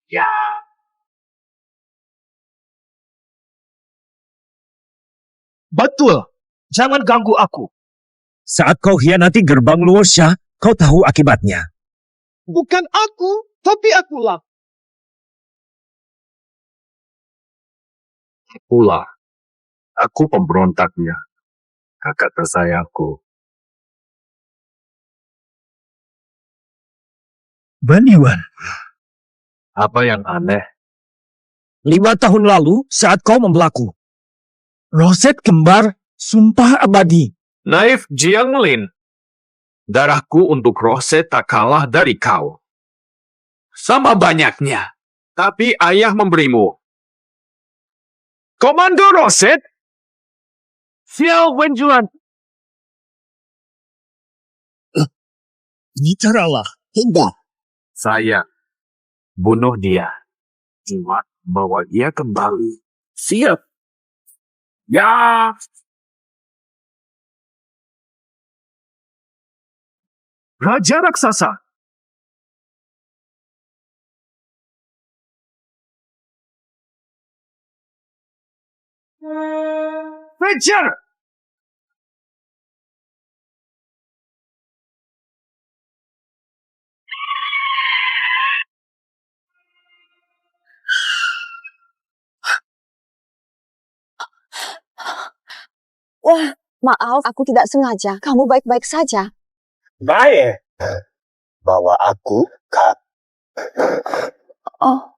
Ya. Betul. Jangan ganggu aku. Saat kau hianati gerbang Luosha, kau tahu akibatnya. Bukan aku, tapi akulah. Akulah. Aku pemberontaknya. Kakak tersayangku. Baniwan. Apa yang aneh? 5 tahun lalu, saat kau membelaku, Roset kembar sumpah abadi. Naif Jianglin. Darahku untuk Roset tak kalah dari kau. Sama banyaknya. Tapi ayah memberimu. Komando Roset? Xiao Wenjuan. Bicaralah, hendak. Saya bunuh dia. Cuma bawa dia kembali. Siap. Ya. Raja Raksasa. Raja. Wah, maaf, aku tidak sengaja. Kamu baik-baik saja. Baik. Bawa aku ke... Oh,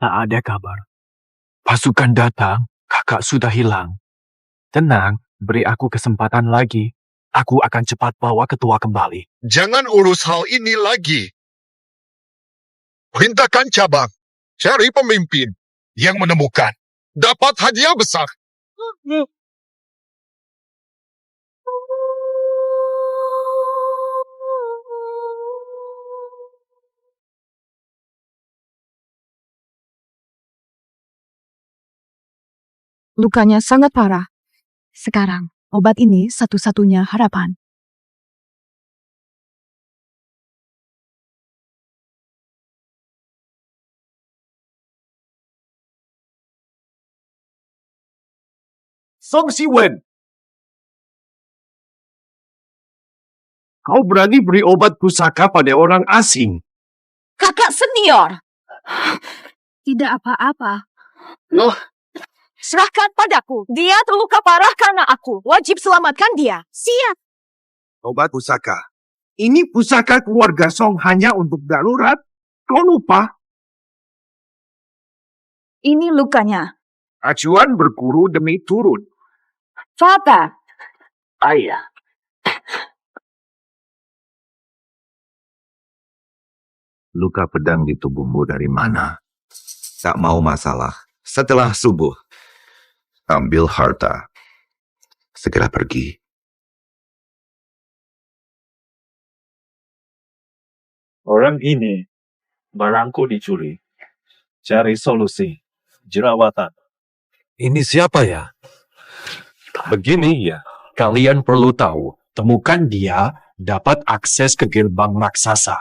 Tak ada kabar. Pasukan datang, kakak sudah hilang. Tenang, beri aku kesempatan lagi. Aku akan cepat bawa ketua kembali. Jangan urus hal ini lagi. Perintahkan cabang. Cari pemimpin yang menemukan. Dapat hadiah besar. Lukanya sangat parah. Sekarang, obat ini satu-satunya harapan. Song Siwen. Kau berani beri obat pusaka pada orang asing. kakak senior. Tidak apa-apa. Loh, Serahkan padaku. Dia terluka parah karena aku. Wajib selamatkan dia. Siap. obat pusaka. Ini pusaka keluarga Song hanya untuk darurat. Kau lupa? Ini lukanya. Acuan berguru demi turun. Fata. Ayah. Luka pedang di tubuhmu dari mana? Tak mau masalah. Setelah subuh, ambil harta. Segera pergi. Orang ini, barangku dicuri. Cari solusi. Jerawatan. Ini siapa ya? Begini ya, kalian perlu tahu, temukan dia, dapat akses ke gerbang raksasa.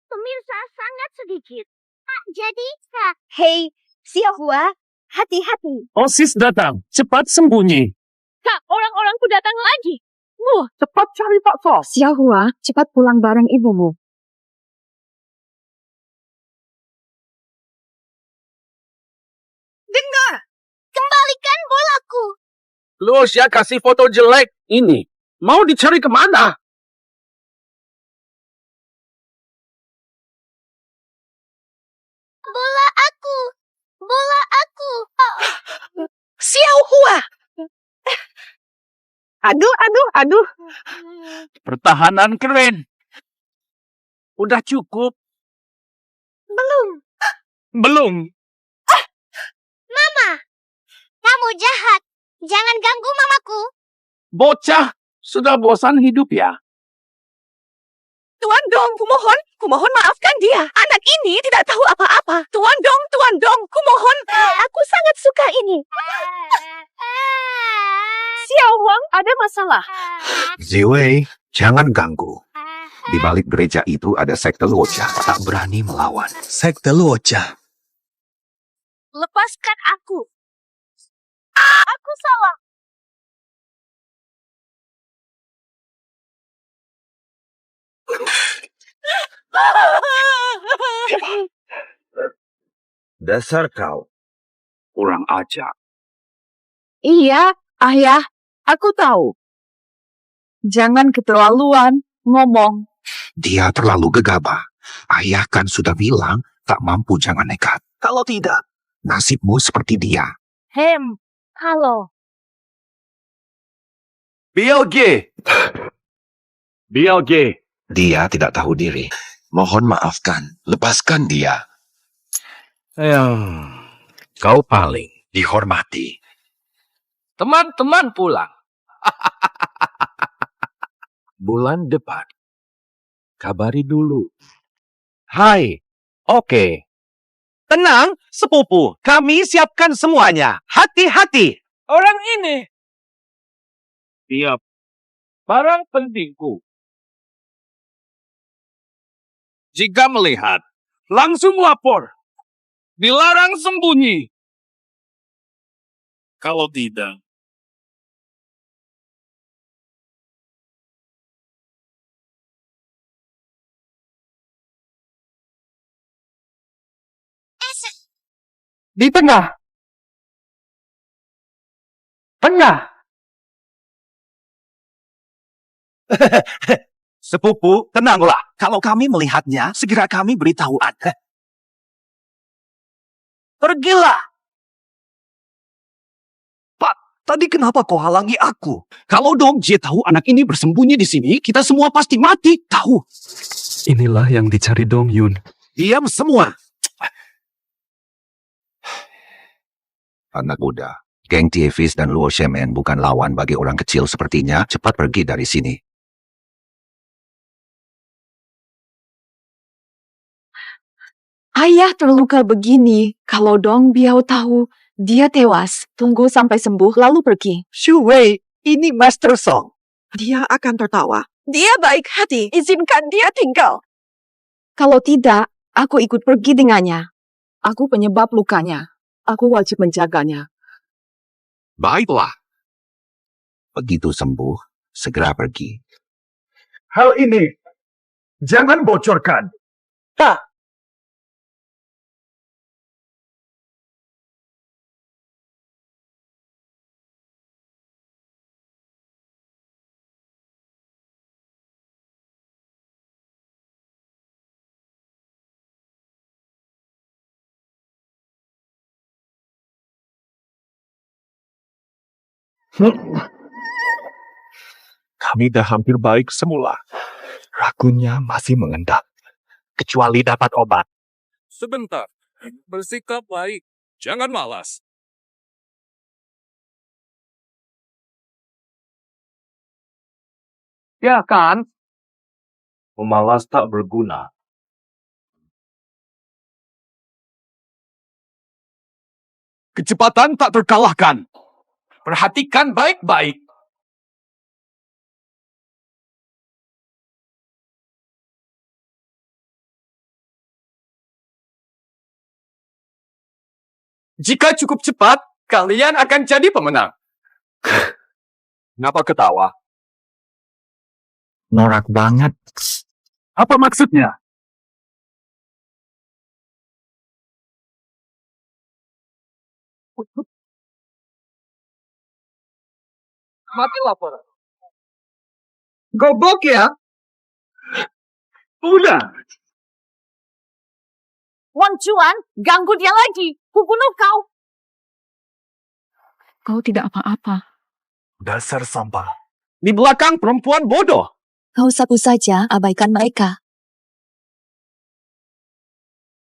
Pemirsa sangat sedikit. Jadi, Hei, Xiaohua. Hati-hati. OSIS datang, cepat sembunyi. Kak, orang-orangku datang lagi. Cepat cari Pak Sos. Xiaohua, cepat pulang bareng ibumu. Kembalikan bolaku. Luosha kasih foto jelek ini. Mau dicari kemana? Bola aku. Bola aku. Xiaohua. Aduh. Pertahanan keren. Udah cukup. Belum. Mama, kamu jahat. Jangan ganggu mamaku. Bocah, sudah bosan hidup ya? Tuan Dong, kumohon. Kumohon maafkan dia. Anak ini tidak tahu apa-apa. Tuan Dong, kumohon. Aku sangat suka ini. Xiao Wang, ada masalah. Ziwei, jangan ganggu. Di balik gereja itu ada sekte Luocha, tak berani melawan. Sekte Luocha. Lepaskan aku. Aku salah. Dasar kau. Kurang ajar. Iya, ayah, aku tahu. Jangan keterlaluan ngomong. Dia terlalu gegabah. Ayah kan sudah bilang, tak mampu jangan nekat. Kalau tidak, nasibmu seperti dia. Halo. BLG. Dia tidak tahu diri. Mohon maafkan, lepaskan dia. Kau paling Dihormati. teman-teman pulang. Bulan depan. Kabari dulu. Hai, oke. Tenang, sepupu. Kami siapkan semuanya. Hati-hati. Orang ini. Siap. Barang pentingku. Jika melihat, langsung lapor. Dilarang sembunyi. Kalau tidak, Di tengah. Sepupu, tenanglah. Kalau kami melihatnya, segera kami beritahu Anda. Pergilah. Pak, tadi kenapa kau halangi aku? Kalau Dong Jie tahu anak ini bersembunyi di sini, kita semua pasti mati. Tahu. Inilah yang dicari Dong Yun. Diam semua. Anak muda. Geng Tievis dan Luo Shemen bukan lawan bagi orang kecil sepertinya. Cepat pergi dari sini. Ayah terluka begini. Kalau Dong Biao tahu, dia tewas. Tunggu sampai sembuh lalu pergi. Shu Wei, ini Master Song. Dia akan tertawa. Dia baik hati. Izinkan dia tinggal. Kalau tidak, aku ikut pergi dengannya. Aku penyebab lukanya. Aku wajib menjaganya. Baiklah. Begitu sembuh, segera pergi. Hal ini, jangan bocorkan. Kami dah hampir baik semula. Ragunya masih mengendap. Kecuali dapat obat. sebentar. Bersikap baik. Jangan malas. Ya kan? Pemalas tak berguna. Kecepatan tak terkalahkan. Perhatikan baik-baik. Jika cukup cepat, kalian akan jadi pemenang. Kenapa ketawa? Norak banget. Apa maksudnya? Mati lapor. Gobok ya? Udah. Wan Chuan, ganggu dia lagi. Kubunuh kau. Kau tidak apa-apa. Dasar sampah. Di belakang perempuan bodoh. Kau satu saja abaikan mereka.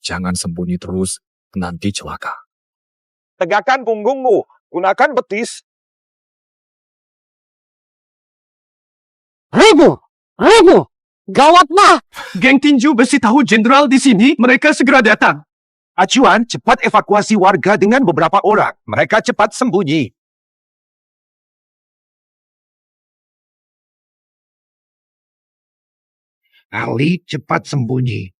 Jangan sembunyi terus, nanti celaka. Tegakkan punggungmu. Gunakan betis. Ribu! Gawatlah! Geng tinju besi tahu jenderal di sini, mereka segera datang. Acuan, cepat evakuasi warga dengan beberapa orang. Mereka cepat sembunyi. Ali cepat sembunyi.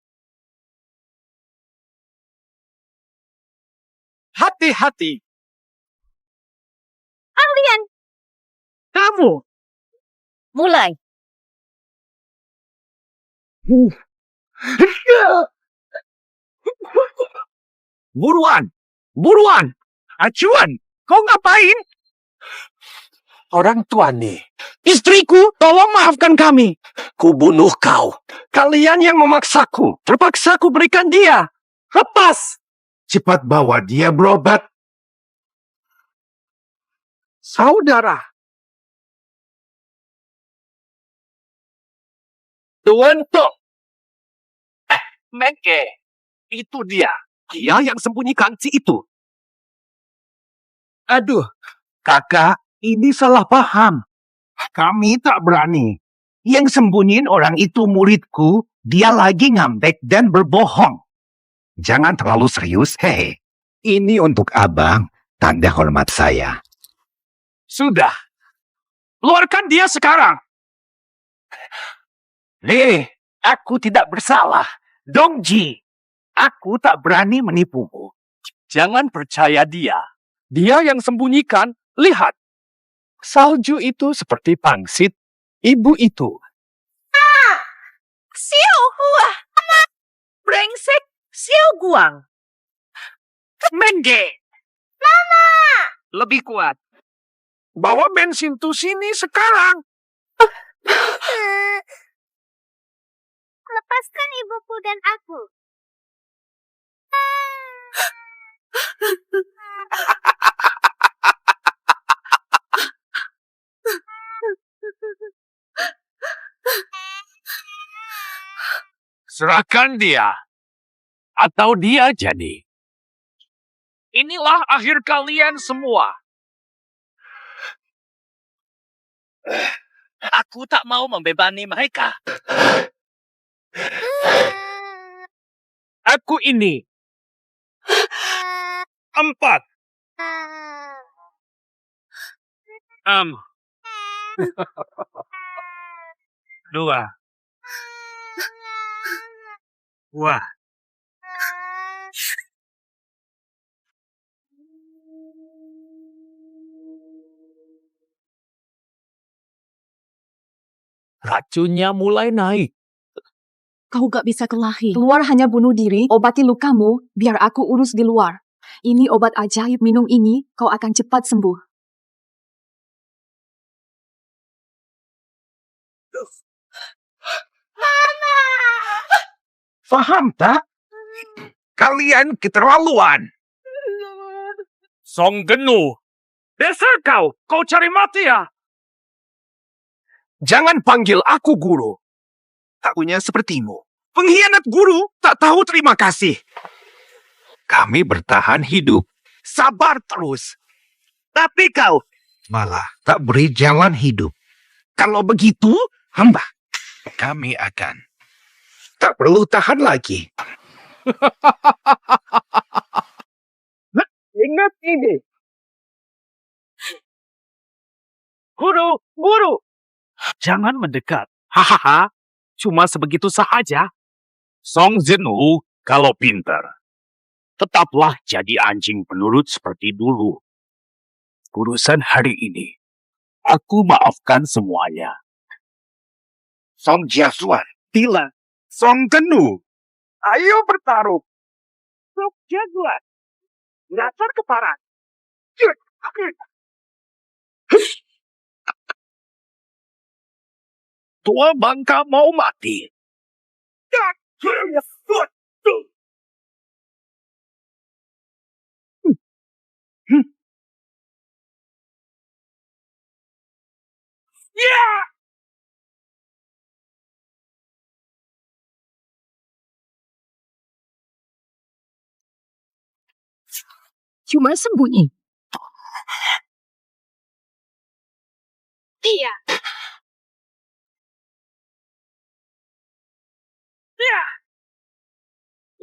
Hati-hati. Kalian, Kamu. mulai. Buruan! Buruan! Acuan! Kau ngapain? Orang tua nih, Istriku, tolong maafkan kami. kubunuh kau. Kalian yang memaksaku. Terpaksa ku berikan dia. Lepas! Cepat bawa dia berobat. Saudara. Tuan Tok. Mengke. Itu dia. Dia yang sembunyikan si itu. Aduh, kakak, ini salah paham. Kami tak berani. Yang sembunyiin orang itu muridku, dia lagi ngambek dan berbohong. Jangan terlalu serius, hei. Ini untuk abang, tanda hormat saya. Sudah. Keluarkan dia sekarang. Aku tidak bersalah. Dongji, aku tak berani menipumu. Jangan percaya dia. Dia yang sembunyikan. Lihat. Salju itu seperti pangsit. Ibu itu. Xiao Hua. Brengsek. Xiao Guang. Menge. Mama. Lebih kuat. Bawa bensin tuh sini sekarang. Lepaskan ibuku dan aku. Serahkan dia. Atau dia jadi. Inilah akhir kalian semua. Aku tak mau membebani mereka. Aku ini. 4. 2. Wah. Racunnya mulai naik. Kau gak bisa kelahi. Keluar hanya bunuh diri, obati lukamu, biar aku urus di luar. Ini obat ajaib, minum ini, kau akan cepat sembuh. Faham tak? Kalian keterlaluan. Song Genu. Dasar kau. Kau cari mati ya? Jangan panggil aku guru. Tahunya sepertimu. Pengkhianat guru tak tahu terima kasih. Kami bertahan hidup. Sabar terus. Tapi kau. Malah tak beri jalan hidup. Kalau begitu, hamba. Kami akan. Tak perlu tahan lagi. Ingat ini. Guru, guru. Jangan mendekat. Hahaha. Cuma sebegitu saja. Song Zhenhu kalau pintar. Tetaplah jadi anjing penurut seperti dulu. Urusan hari ini. Aku maafkan semuanya. Song Jiasuan. Bila. Song Genu. Ayo bertarung. Song Jaguar. Dasar keparat. Tua bangka mau mati. Cuma sembunyi. Dia.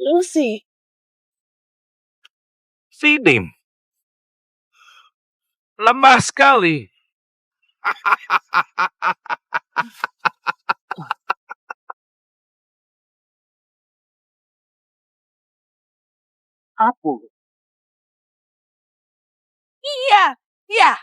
Lucy. Sidim. Lemah sekali. Apa? Iya, iya.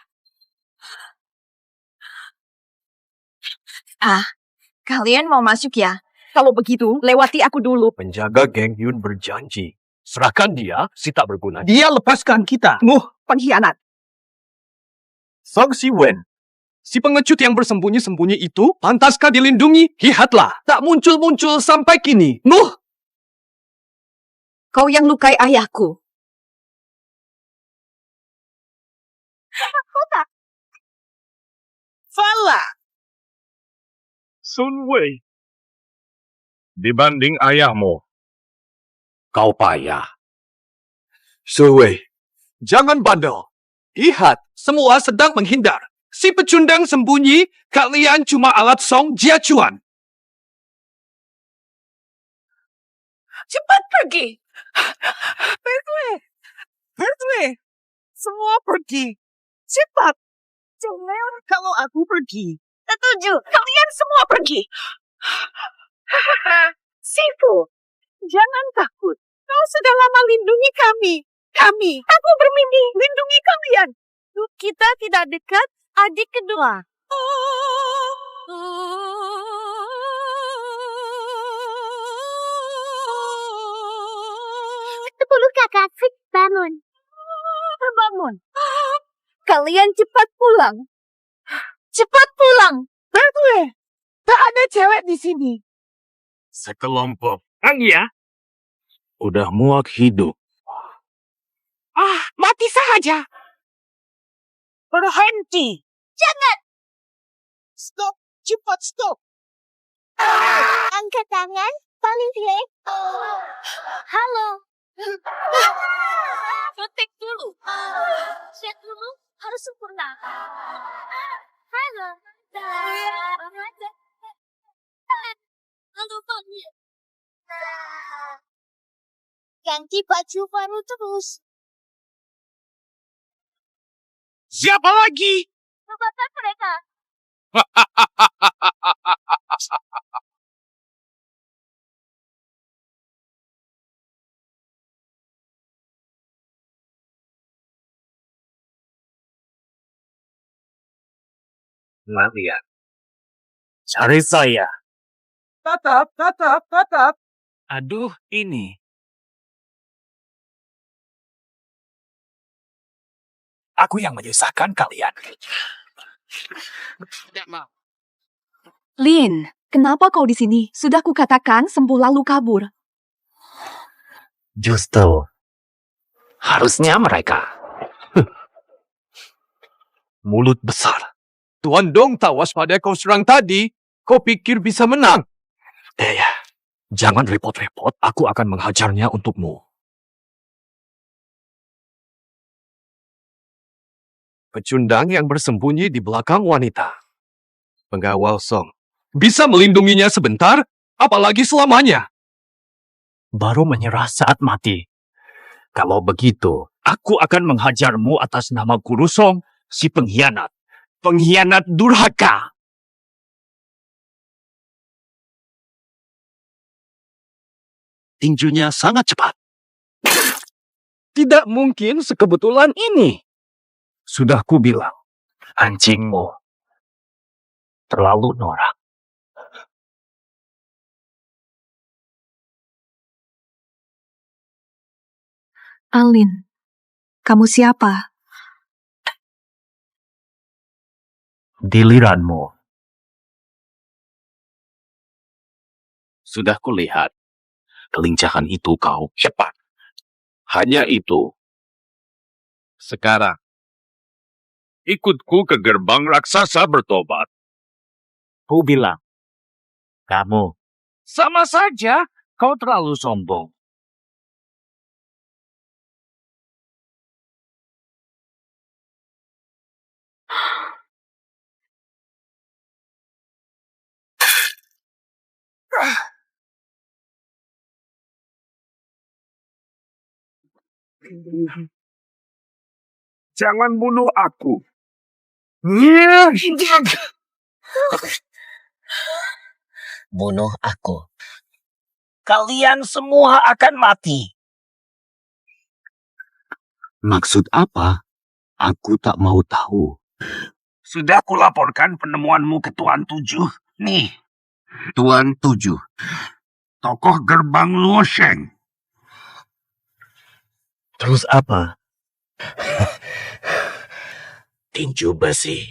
Kalian mau masuk ya? Kalau begitu, lewati aku dulu. Penjaga geng Yun berjanji. Serahkan dia, si tak berguna. Dia lepaskan kita. Pengkhianat. Song Si Wen. Si pengecut yang bersembunyi-sembunyi itu pantaskah dilindungi? Lihatlah, tak muncul-muncul sampai kini. Kau yang lukai ayahku. Aku tak. Fala. Sun Wei. Dibanding ayahmu, Kau payah. Wei, jangan bandel. Lihat, semua sedang menghindar. Si pecundang sembunyi, kalian cuma alat Song Jiachuan. Cepat pergi. Pergi. Semua pergi. Cepat. Jangan kalau aku pergi. Setuju. Kalian semua pergi. Sifu, jangan takut. Kau sudah lama lindungi kami. Aku bermimpi lindungi kalian. Kita tidak dekat, adik kedua. Sepuluh kakak, Fik, bangun. Bangun. Kalian cepat pulang. Cepat pulang. Bertue. Tak ada cewek di sini. sekelompok Udah muak hidup. Mati saja. Berhenti. Jangan. Stop. Cepat stop. Angkat tangan, paling jelek. Halo. Ketik dulu. Set dulu, harus sempurna. Halo. Halo, panggil. Ganti baju baru terus. Siapa lagi? Lupakan mereka. Kalian. Cari saya. Tatap. Aduh, ini. Aku yang menyusahkan kalian. Lin, kenapa kau di sini? Sudah kukatakan sembuh lalu kabur. Justru. Harusnya mereka. Mulut besar. Tuan Dong tawas pada kau serang tadi. Kau pikir bisa menang? Jangan repot-repot. Aku akan menghajarnya untukmu. Pecundang yang bersembunyi di belakang wanita. Pengawal Song. Bisa melindunginya sebentar, apalagi selamanya. Baru menyerah saat mati. Kalau begitu, aku akan menghajarmu atas nama Guru Song, si pengkhianat. Pengkhianat durhaka. Tinjunya sangat cepat. Tidak mungkin sekebetulan ini. Sudah kubilang, anjingmu terlalu norak. Alin, kamu siapa? Diliranmu. Sudah kulihat. Kelincahan itu kau cepat. Hanya itu. Sekarang, ikutku ke gerbang raksasa bertobat. Ku bilang, kamu Sama saja, kau terlalu sombong. Jangan bunuh aku. Bunuh aku. Kalian semua akan mati. Maksud apa? Aku tak mau tahu. Sudah kulaporkan penemuanmu ke Tuan Tujuh. Nih, Tuan Tujuh. Tokoh gerbang Luosheng. Terus apa? Tinju besi.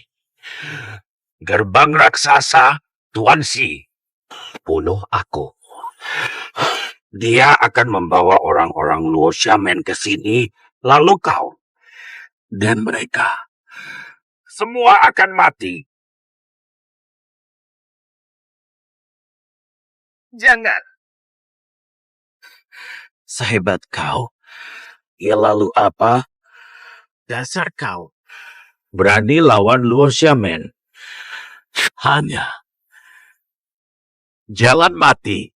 Gerbang raksasa Tuan Si. Bunuh aku. Dia akan membawa orang-orang Luoshamen ke sini, lalu kau. Dan mereka. Semua akan mati. Jangan. Sehebat kau. Ya lalu apa? Dasar kau. Berani lawan Luoshamen. Hanya. Jalan mati.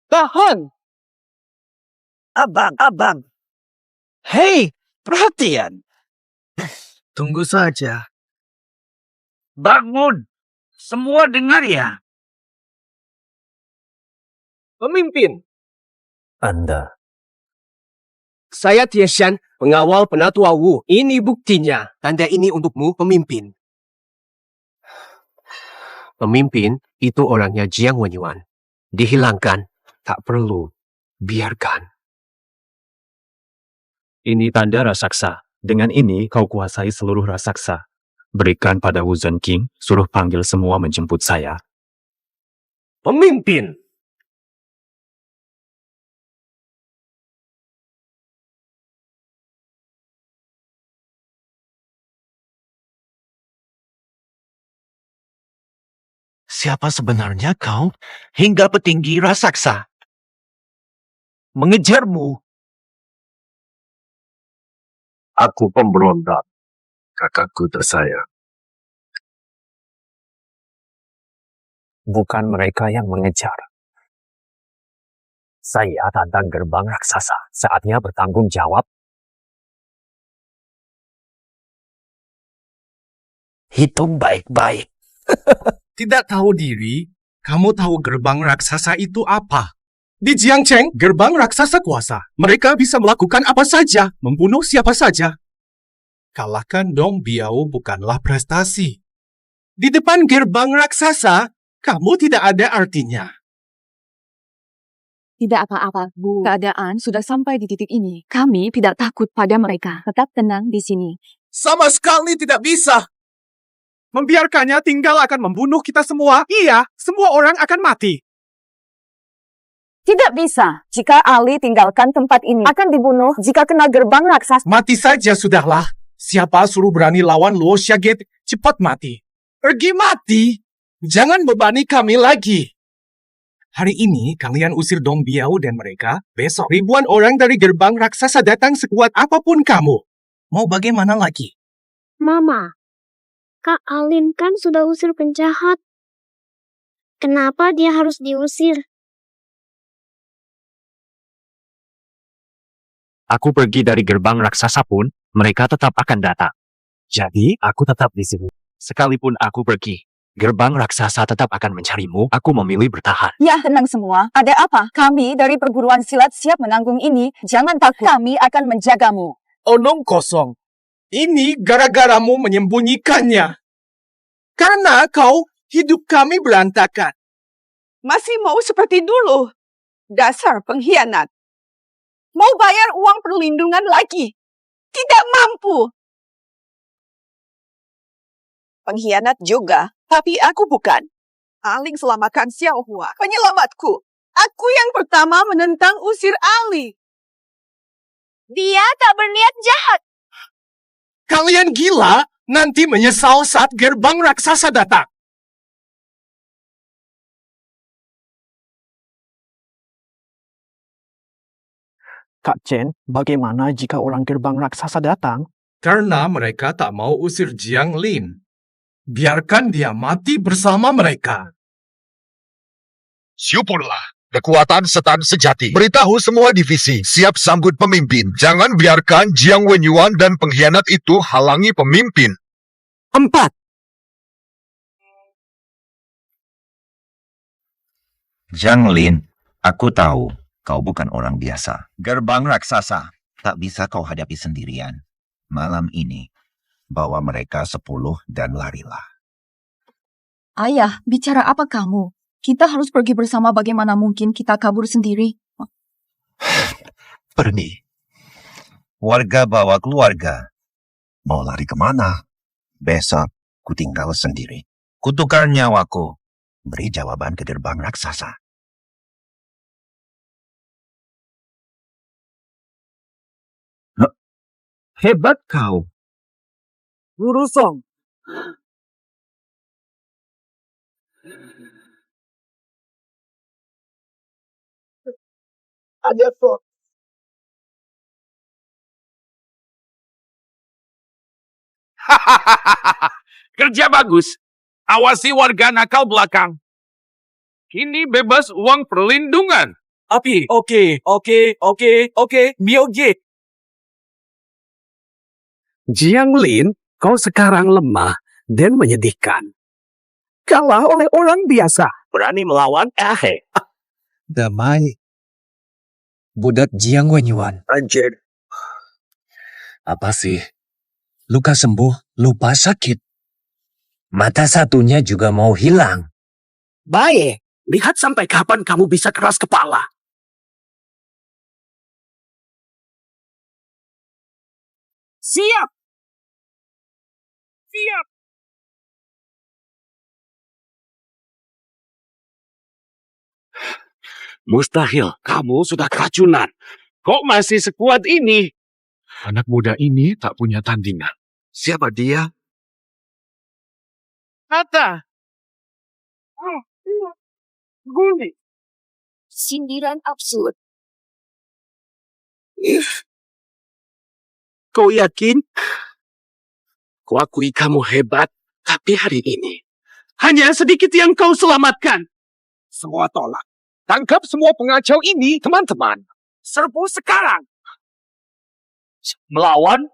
Tahan! Abang. Hei, perhatian. Tunggu saja. Bangun. Semua dengar ya. Pemimpin, Anda. saya Tieshan, pengawal Penatua Wu. Ini buktinya. Tanda ini untukmu, pemimpin. Pemimpin, itu orangnya Jiang Wenyuan. Dihilangkan. Tak perlu. Biarkan. Ini tanda raksasa. Dengan ini kau kuasai seluruh raksasa. Berikan pada Wu Zhenqing, suruh panggil semua menjemput saya. Pemimpin! Siapa sebenarnya kau? Hingga petinggi raksasa. Mengejarmu. Aku pemberontak, kakakku tersayang. Bukan mereka yang mengejar. Saya tantang gerbang raksasa. Saatnya bertanggung jawab. Hitung baik-baik. Tidak tahu diri, kamu tahu gerbang raksasa itu apa? Di Jiangcheng, gerbang raksasa kuasa. Mereka bisa melakukan apa saja, membunuh siapa saja. Kalahkan Dong Biao bukanlah prestasi. Di depan gerbang raksasa, kamu tidak ada artinya. Tidak apa-apa, Bu. Keadaan sudah sampai di titik ini. Kami tidak takut pada mereka. Tetap tenang di sini. Sama sekali tidak bisa. Membiarkannya tinggal akan membunuh kita semua. Iya, semua orang akan mati. Tidak bisa. Jika Ali tinggalkan tempat ini, akan dibunuh jika kena gerbang raksasa. Mati saja sudahlah. Siapa suruh berani lawan Luo Xiaget, cepat mati. Pergi mati. Jangan bebani kami lagi. Hari ini kalian usir Dong Biao dan mereka. Besok ribuan orang dari gerbang raksasa datang sekuat apapun kamu. Mau bagaimana lagi? Mama, Kak Alin kan sudah usir penjahat. Kenapa dia harus diusir? Aku pergi dari gerbang raksasa pun, mereka tetap akan datang. Jadi, aku tetap di sini. Sekalipun aku pergi, gerbang raksasa tetap akan mencarimu. Aku memilih bertahan. Ya, tenang semua. Ada apa? Kami dari perguruan silat siap menanggung ini. Jangan takut. Kami akan menjagamu. Omong kosong. Ini gara-garamu menyembunyikannya. Karena kau, hidup kami berantakan. Masih mau seperti dulu? Dasar pengkhianat. Mau bayar uang perlindungan lagi? Tidak mampu. Pengkhianat juga, tapi aku bukan. Aling selamatkan Xiao Hua, penyelamatku. Aku yang pertama menentang usir Ali. Dia tak berniat jahat. Kalian gila, nanti menyesal saat gerbang raksasa datang. Kak Chen, bagaimana jika orang gerbang raksasa datang? Karena mereka tak mau usir Jiang Lin. Biarkan dia mati bersama mereka. Syukurlah. Kekuatan setan sejati. Beritahu semua divisi, siap sambut pemimpin. Jangan biarkan Jiang Wenyuan dan pengkhianat itu halangi pemimpin. 4. Jiang Lin, aku tahu kau bukan orang biasa. Gerbang raksasa tak bisa kau hadapi sendirian. Malam ini, bawa mereka 10 dan larilah. Ayah, bicara apa kamu? Kita harus pergi bersama, bagaimana mungkin kita kabur sendiri? Pergi. Warga bawa keluarga. Mau lari kemana? Besok ku tinggal sendiri. Kutukar nyawaku. Beri jawaban ke gerbang raksasa. Hebat kau. Gurusong. Ada kok. Kerja bagus. Awasi warga nakal belakang. Kini bebas uang perlindungan. Api, oke. Mioge. Jiang Lin, kau sekarang lemah dan menyedihkan. Kalah oleh orang biasa. Berani melawan Ahe. Damai. Budak Jiang Wenyuan. Anjir. Apa sih? Luka sembuh, lupa sakit. Mata satunya juga mau hilang. Baik, lihat sampai kapan kamu bisa keras kepala. Siap! Siap! Mustahil, kamu sudah keracunan. Kok masih sekuat ini? Anak muda ini tak punya tandingan. Siapa dia? Kata. Guli. Sindiran absurd. Kau yakin? Kau akui kamu hebat, tapi hari ini hanya sedikit yang kau selamatkan. Semua tolak. Tangkap semua pengacau ini, teman-teman. Serbu sekarang. Melawan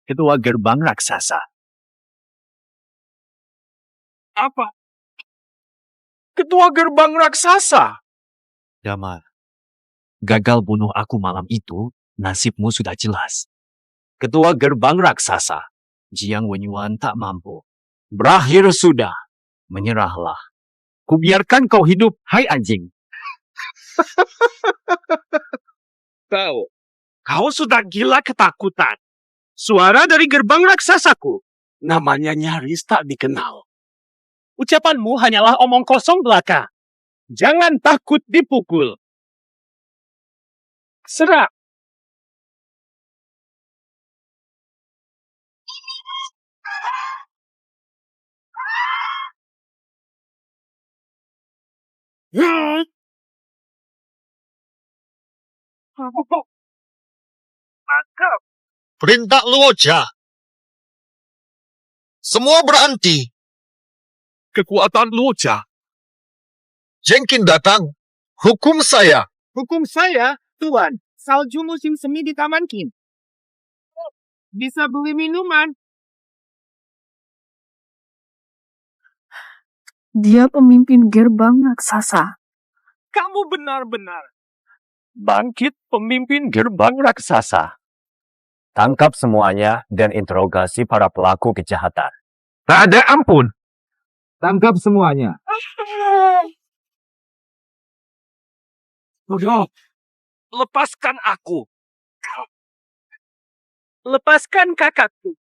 ketua gerbang raksasa. Apa? Ketua gerbang raksasa. Damar, gagal bunuh aku malam itu, nasibmu sudah jelas. Ketua gerbang raksasa, Jiang Wenyuan tak mampu. Berakhir sudah. Menyerahlah. Kubiarkan kau hidup, hai anjing. Kau sudah gila ketakutan. Suara dari gerbang raksasaku. Namanya nyaris tak dikenal. Ucapanmu hanyalah omong kosong belaka. Jangan takut dipukul. Serang. Mantap. Perintah Luoja. Semua berhenti. Kekuatan Luoja. Jengkin datang. Hukum saya. Hukum saya, Tuan. Salju musim semi di Taman Qin. Bisa beli minuman. Dia pemimpin gerbang raksasa. Kamu benar-benar bangkit pemimpin gerbang raksasa. Tangkap semuanya dan interogasi para pelaku kejahatan. Tak ada ampun. Tangkap semuanya. Lepaskan aku. Lepaskan kakakku.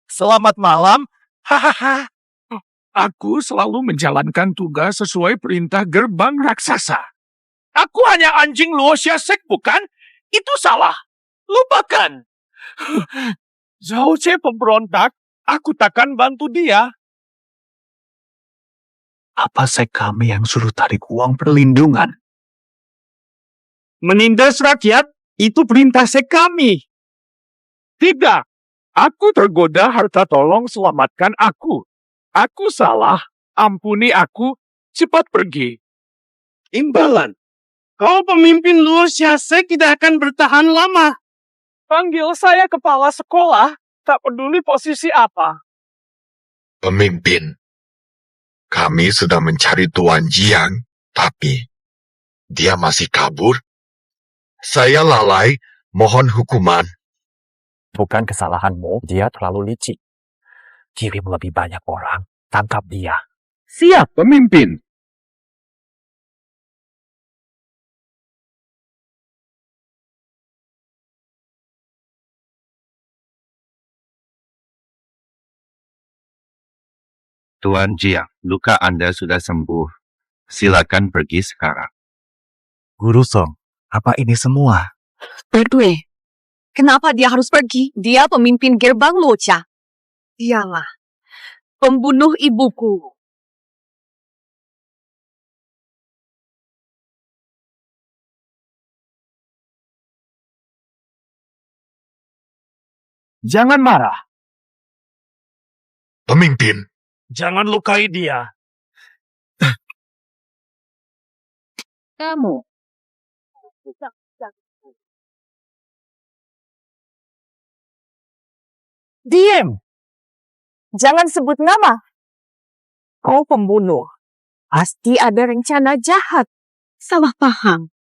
Selamat malam. Hahaha. Aku selalu menjalankan tugas sesuai perintah gerbang raksasa. Aku hanya anjing Luoxia Sek, bukan? Itu salah. Lupakan. Zhao Ce pemberontak. Aku takkan bantu dia. Apa sek kami yang suruh tarik uang perlindungan? Menindas rakyat itu perintah kami. Tidak. Aku tergoda harta tolong selamatkan aku. Aku salah. Ampuni aku. Cepat pergi. Imbalan. Kau pemimpin Luosia, saya tidak akan bertahan lama. Panggil saya kepala sekolah, tak peduli posisi apa. Pemimpin, kami sedang mencari Tuan Jiang, tapi dia masih kabur. Saya lalai, mohon hukuman. Bukan kesalahanmu, dia terlalu licik. Kirim lebih banyak orang, tangkap dia. Siap, pemimpin. Tuan Jiang, luka Anda sudah sembuh. Silakan pergi sekarang. Guru Song, apa ini semua? Berdua. Kenapa dia harus pergi? Dia pemimpin gerbang Luocia. Dialah pembunuh ibuku. Jangan marah. Pemimpin, Jangan lukai dia. Kamu. Diam. Jangan sebut nama. Kau pembunuh. Pasti ada rencana jahat. Salah paham.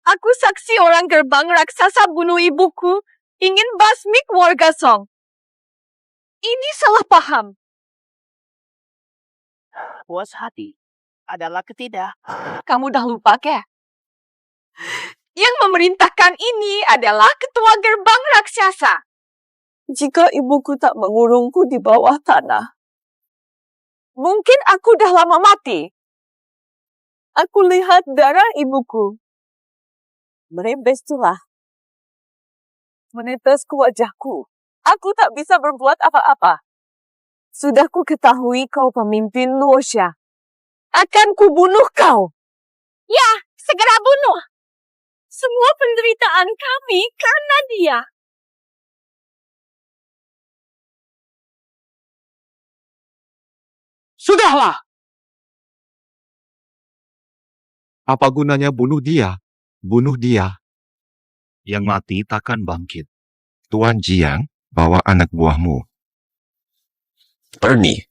Aku saksi orang gerbang raksasa bunuh ibuku. Ingin basmi keluarga Song. Ini salah paham. Puas hati adalah ketidak. Kamu dah lupa, ke? Yang memerintahkan ini adalah ketua gerbang raksasa. Jika ibuku tak mengurungku di bawah tanah, mungkin aku dah lama mati. Aku lihat darah ibuku merembes tulah, menetes ke wajahku. Aku tak bisa berbuat apa-apa. Sudah ku ketahui kau pemimpin Luosia. Akan kubunuh kau. Ya, segera bunuh. Semua penderitaan kami karena dia. Sudahlah. Apa gunanya bunuh dia? Bunuh dia. Yang mati takkan bangkit. Tuan Jiang, bawa anak buahmu. Bernie.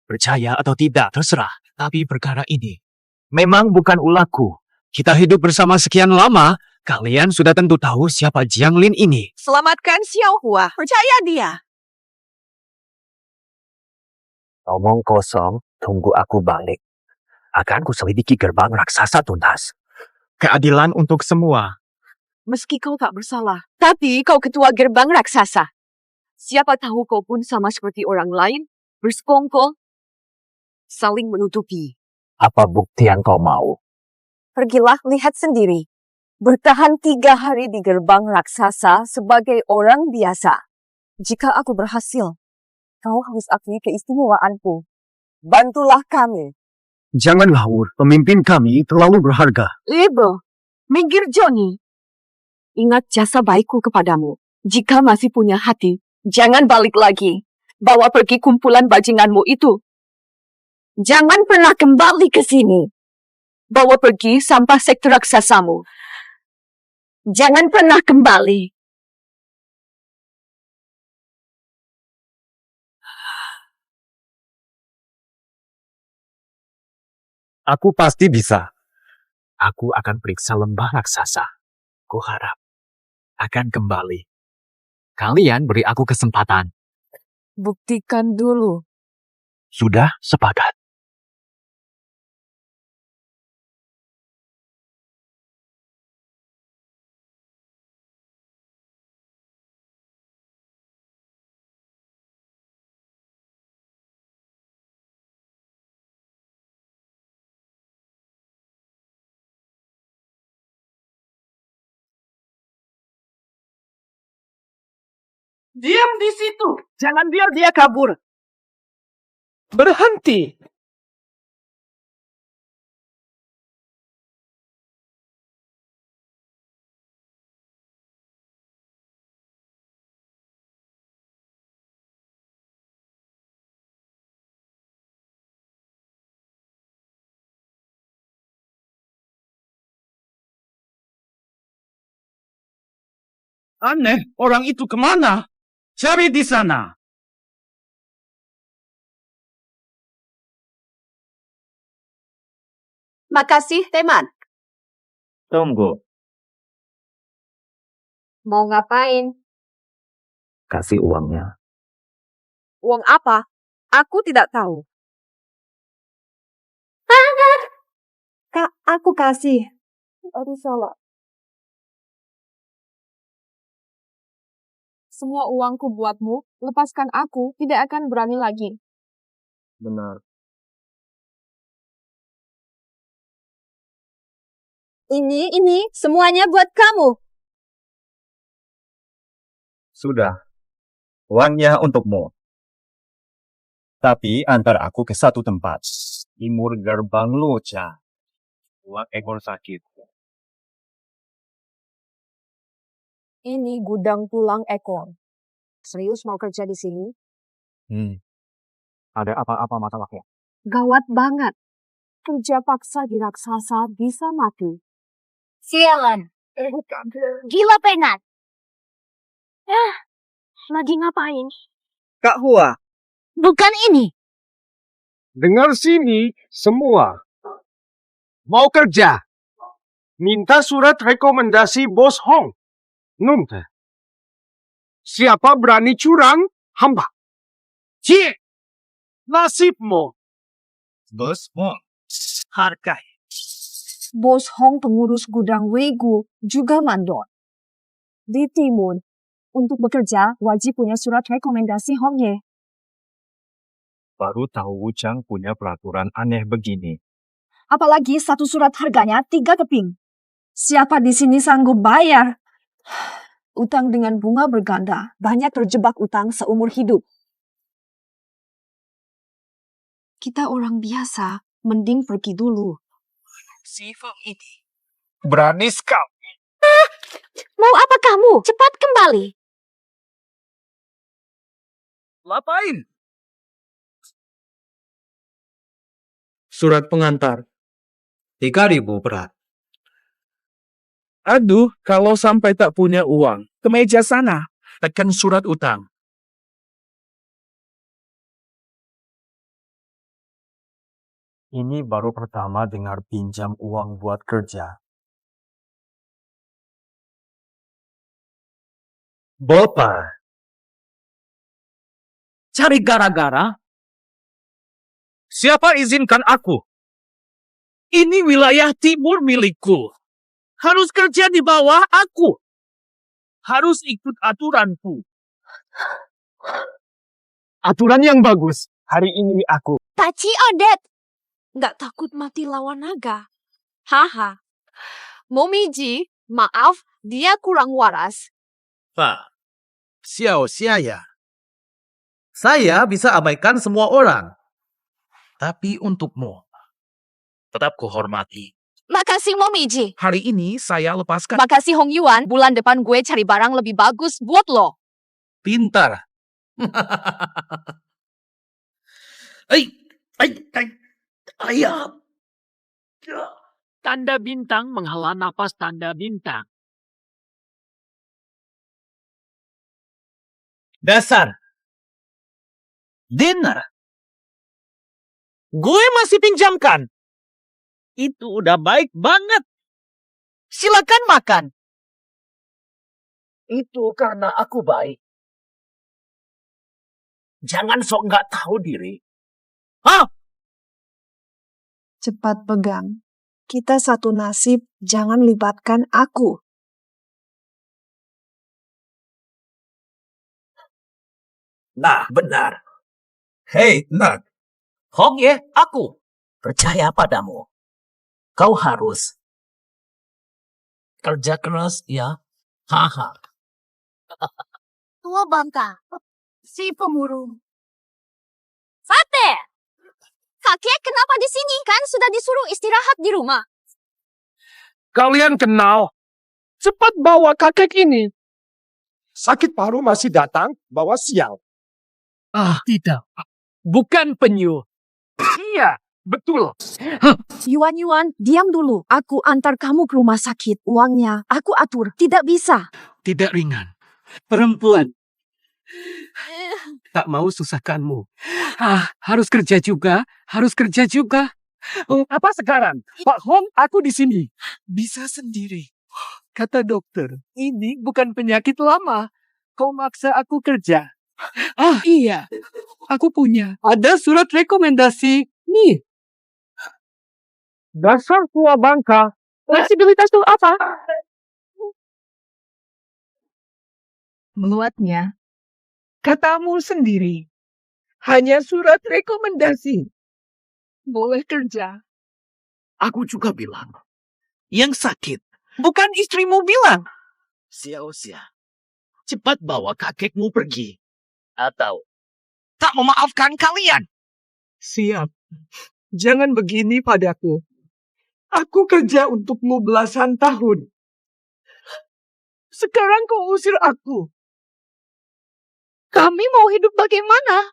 Percaya atau tidak, terserah. Tapi perkara ini memang bukan ulahku. Kita hidup bersama sekian lama, kalian sudah tentu tahu siapa Jiang Lin ini. Selamatkan Xiao Hua. Percaya dia. Omong kosong, tunggu aku balik. Akan kuselidiki gerbang raksasa tuntas. Keadilan untuk semua. Meski kau tak bersalah, tapi kau ketua gerbang raksasa. Siapa tahu kau pun sama seperti orang lain, bersekongkol, saling menutupi. Apa bukti yang kau mau? Pergilah lihat sendiri. Bertahan 3 hari di gerbang raksasa sebagai orang biasa. Jika aku berhasil, kau harus akui keistimewaanku. Bantulah kami. Jangan ngawur, pemimpin kami terlalu berharga. Lebo, minggir Johnny. Ingat jasa baikku kepadamu. Jika masih punya hati, jangan balik lagi. Bawa pergi kumpulan bajinganmu itu. Jangan pernah kembali ke sini. Bawa pergi sampah sekte raksasamu. Jangan pernah kembali. Aku pasti bisa. Aku akan periksa lembah raksasa. Kuharap akan kembali. Kalian beri aku kesempatan. Buktikan dulu. Sudah sepakat. Diam di situ. Jangan biar dia kabur. Berhenti. Aneh, orang itu kemana? Cari di sana. Makasih, teman. Tunggu, Mau ngapain? kasih uangnya. Uang apa? Aku tidak tahu. Kak, aku kasih. Aduh, salah. Semua uangku buatmu, lepaskan aku, tidak akan berani lagi. Benar. Ini, semuanya buat kamu. Sudah. Uangnya untukmu. Tapi antar aku ke satu tempat. Timur gerbang Luca. Uang ekor sakit. Ini gudang tulang ekor. Serius mau kerja di sini? Ada apa-apa masalahnya? Gawat banget. Kerja paksa di raksasa bisa mati. Sialan. Gila penat. Lagi ngapain? Kak Hua, Bukan ini. dengar sini semua. Mau kerja? Minta surat rekomendasi Bos Hong. Nunte. Siapa berani curang? Hamba. Cie! Nasibmu. Bos, hargai. Bos Hong pengurus gudang Wegu juga mandor. Di Timur, untuk bekerja wajib punya surat rekomendasi Hong Ye. Baru tahu Wuchang punya peraturan aneh begini. Apalagi satu surat harganya 3 keping. Siapa di sini sanggup bayar? Utang dengan bunga berganda. Banyak terjebak utang seumur hidup. Kita orang biasa, mending pergi dulu. Si Feng ini. Berani sekali. Mau apa kamu? Cepat kembali. Ngapain? Surat pengantar. 3.000 berat. Aduh, kalau sampai tak punya uang, ke meja sana. Tekan surat utang. Ini baru pertama dengar pinjam uang buat kerja. Bapak, Cari gara-gara? Siapa izinkan aku? Ini wilayah timur milikku. Harus kerja di bawah aku. Harus ikut aturanku. Aturan yang bagus. Hari ini aku. Paci Odet. Nggak takut mati lawan naga. Haha. Momiji, maaf, dia kurang waras. Pak, Xiao Xiaya. Saya bisa abaikan semua orang. Tapi untukmu, tetap kuhormati. Makasih Momiji. Hari ini saya lepaskan. Makasih Hong Yuan, bulan depan gue cari barang lebih bagus buat lo. Pintar. Ayam. Tanda bintang menghala napas tanda bintang. Dasar. Dinner. Gue masih pinjamkan. Itu udah baik banget. Silakan makan. Itu karena aku baik. Jangan sok nggak tahu diri. Hah? Cepat pegang. Kita satu nasib, jangan libatkan aku. Nah, benar. Hei, Nak. Hong Ye, aku percaya padamu. Kau harus kerja keras, ya. Haha. Tua bangka. Si pemurung. Sate! Kakek kenapa di sini? Kan sudah disuruh istirahat di rumah. Kalian kenal? Cepat bawa kakek ini. Sakit paru masih datang, bawa sial. Ah, tidak. Bukan penyu. Iya, Betul. Yuan, diam dulu. Aku antar kamu ke rumah sakit. Uangnya aku atur. Tidak bisa. Tidak ringan. Perempuan. Tak mau susahkanmu. Harus kerja juga. Apa sekarang? Pak Hong, aku di sini. Bisa sendiri. Kata dokter, ini bukan penyakit lama. Kau maksa aku kerja. Iya. Aku punya. Ada surat rekomendasi. Nih. Dasar tua bangka. Fleksibilitas itu apa? Meluatnya, katamu sendiri. Hanya surat rekomendasi. Boleh kerja. Aku juga bilang. Yang sakit. Bukan istrimu bilang. Sia-sia. Cepat bawa kakekmu pergi. Atau tak memaafkan kalian. Siap. Jangan begini padaku. Aku kerja untukmu belasan tahun. Sekarang kau usir aku. Kami mau hidup bagaimana?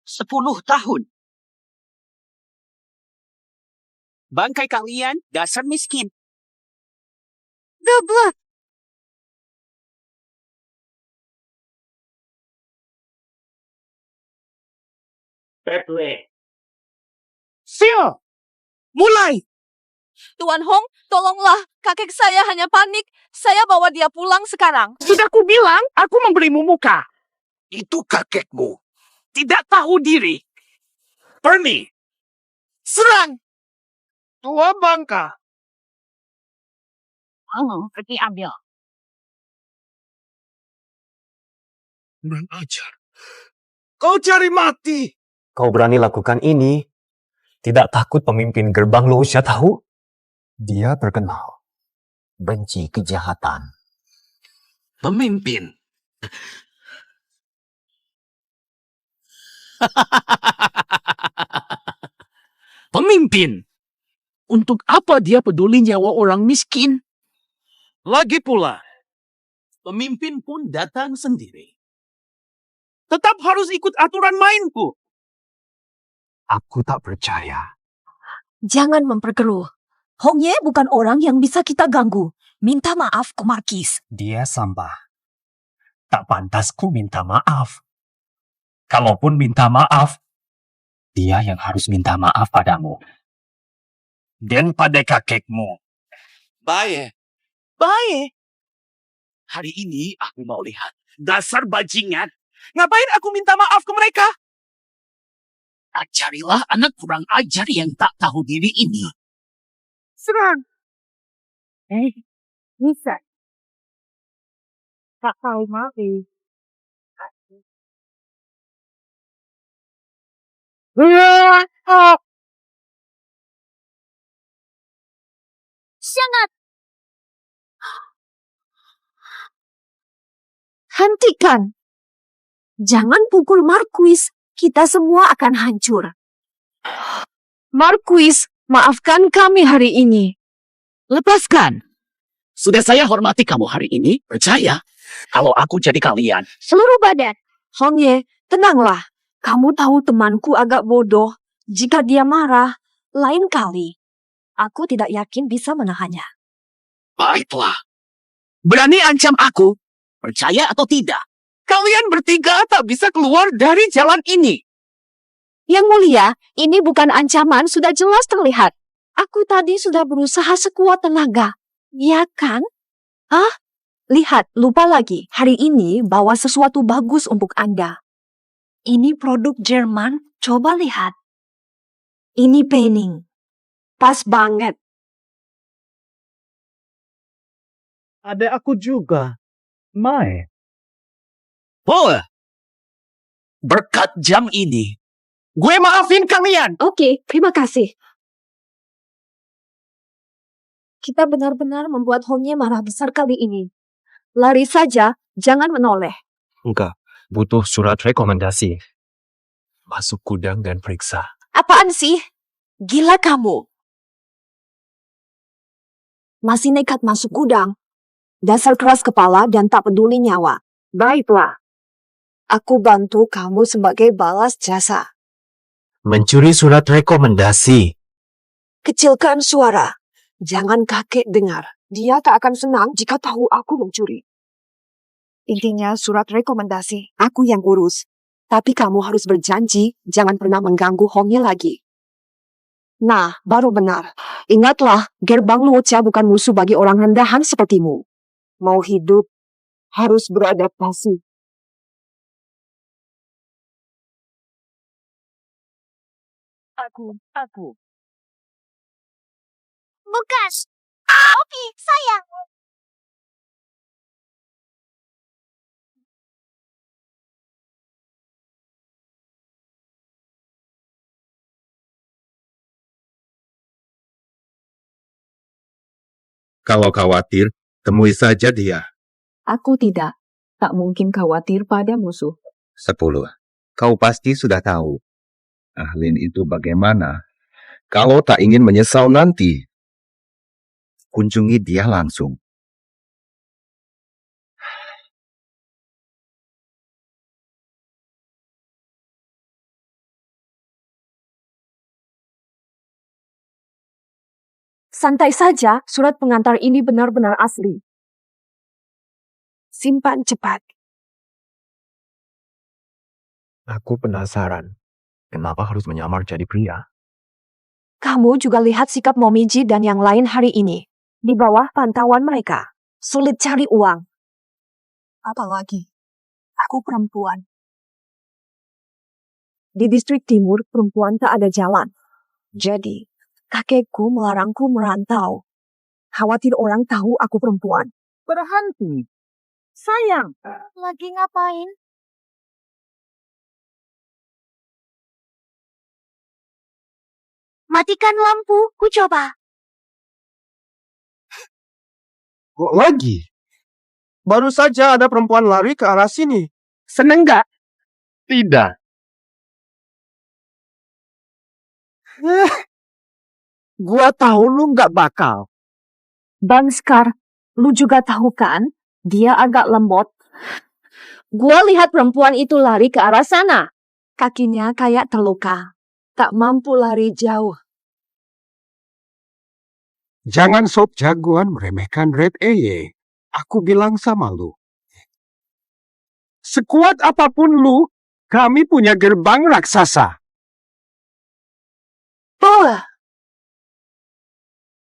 10 tahun. Bangkai kalian dasar miskin. Geblek. Pepe. Sio. Mulai. Tuan Hong, tolonglah. Kakek saya hanya panik. Saya bawa dia pulang sekarang. Sudah ku bilang, aku memberimu muka. Itu kakekmu. Tidak tahu diri. Perni. Serang. Tua bangka. Pergi ambil. Kurang ajar. Kau cari mati. Kau berani lakukan ini, tidak takut pemimpin gerbang Luoxia tahu? Dia terkenal benci kejahatan. Pemimpin. Pemimpin. Untuk apa dia peduli nyawa orang miskin? Lagi pula, pemimpin pun datang sendiri. Tetap harus ikut aturan mainku. Aku tak percaya. Jangan memperkeruh. Hong Ye bukan orang yang bisa kita ganggu. Minta maaf ke Markis. Dia sampah. Tak pantas ku minta maaf. Kalaupun minta maaf, dia yang harus minta maaf padamu. Dan pada kakekmu. Baik. Hari ini aku mau lihat. Dasar bajingan. Ngapain aku minta maaf ke mereka? Ajarilah anak kurang ajar yang tak tahu diri ini. Serang. Bisa. Tak tahu mati. Sangat. Hentikan. Jangan pukul Marquis. Kita semua akan hancur. Marquis, maafkan kami hari ini. Lepaskan. Sudah saya hormati kamu hari ini, percaya. Kalau aku jadi kalian. Seluruh badan. Hong Ye, tenanglah. Kamu tahu temanku agak bodoh. Jika dia marah, lain kali. Aku tidak yakin bisa menahannya. Baiklah. Berani ancam aku? Percaya atau tidak? Kalian bertiga tak bisa keluar dari jalan ini. Yang mulia, ini bukan ancaman, sudah jelas terlihat. Aku tadi sudah berusaha sekuat tenaga. Ya kan? Lihat, lupa lagi. Hari ini bawa sesuatu bagus untuk Anda. Ini produk Jerman, coba lihat. Ini painting. Pas banget. Ada aku juga. Mai. Boleh. Berkat jam ini, gue maafin kalian. Oke, terima kasih. Kita benar-benar membuat Hong Ye marah besar kali ini. Lari saja, jangan menoleh. Enggak, butuh surat rekomendasi. Masuk gudang dan periksa. Apaan sih? Gila kamu. Masih nekat masuk gudang. Dasar keras kepala dan tak peduli nyawa. Baiklah. Aku bantu kamu sebagai balas jasa. Mencuri surat rekomendasi. Kecilkan suara. Jangan kakek dengar. Dia tak akan senang jika tahu aku mencuri. Intinya surat rekomendasi. Aku yang urus. Tapi kamu harus berjanji jangan pernah mengganggu Hongye lagi. Nah, baru benar. Ingatlah, gerbang Luocha bukan musuh bagi orang rendahan sepertimu. Mau hidup, harus beradaptasi. Aku. Bukan. Opi, sayang. Kalau khawatir, temui saja dia. Aku tidak. Tak mungkin khawatir pada musuh. 10. Kau pasti sudah tahu. Ahlin itu bagaimana? Kalau tak ingin menyesal nanti, kunjungi dia langsung. Santai saja, surat pengantar ini benar-benar asli. Simpan cepat. Aku penasaran, kenapa harus menyamar jadi pria? Kamu juga lihat sikap Momiji dan yang lain hari ini. Di bawah pantauan mereka. Sulit cari uang. Apalagi, aku perempuan. Di distrik timur, perempuan tak ada jalan. Jadi, kakekku melarangku merantau. Khawatir orang tahu aku perempuan. Berhenti. Sayang, lagi ngapain? Matikan lampu, ku coba. Kok lagi? Baru saja ada perempuan lari ke arah sini. Seneng gak? Tidak. Gua tahu lu gak bakal. Bang Skar, lu juga tahu kan? Dia agak lembut. Gua lihat perempuan itu lari ke arah sana. Kakinya kayak terluka. Tak mampu lari jauh. Jangan sok jagoan meremehkan Red Eye. Aku bilang sama lu. Sekuat apapun lu, kami punya gerbang raksasa.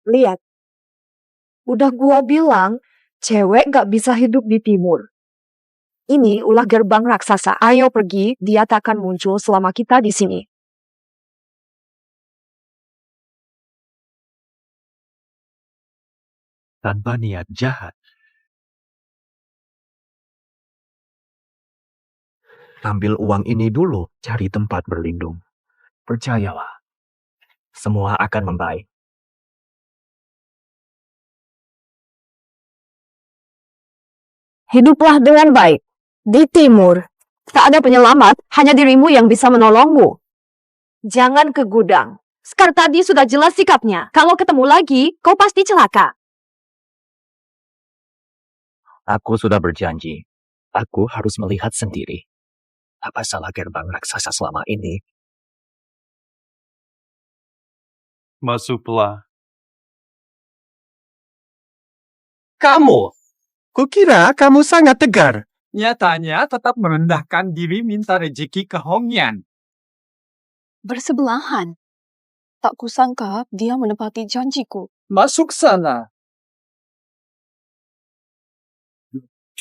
Lihat. Udah gua bilang, cewek gak bisa hidup di timur. Ini ulah gerbang raksasa. Ayo pergi, dia tak akan muncul selama kita di sini. Tanpa niat jahat. Ambil uang ini dulu, cari tempat berlindung. Percayalah, semua akan membaik. Hiduplah dengan baik. Di timur, tak ada penyelamat, hanya dirimu yang bisa menolongmu. Jangan ke gudang. Skar tadi sudah jelas sikapnya. Kalau ketemu lagi, kau pasti celaka. Aku sudah berjanji. Aku harus melihat sendiri. Apa salah gerbang raksasa selama ini? Masuklah. Kamu? Kukira kamu sangat tegar. Nyatanya tetap merendahkan diri minta rezeki ke Hongyan. Bersebelahan. Tak kusangka dia menepati janjiku. Masuk sana.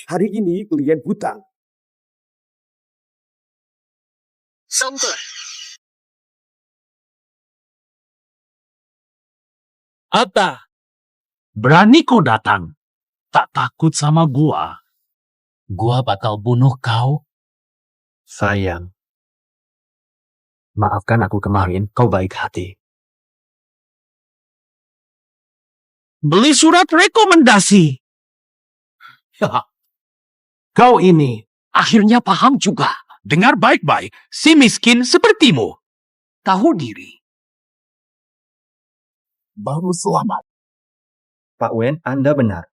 Hari ini kalian hutang. Atta, berani kau datang? Tak takut sama gua? Gua bakal bunuh kau. Sayang. Maafkan aku kemarin, kau baik hati. Beli surat rekomendasi. Kau ini akhirnya paham juga. Dengar baik-baik, si miskin sepertimu. Tahu diri. Baru selamat. Pak Wen, Anda benar.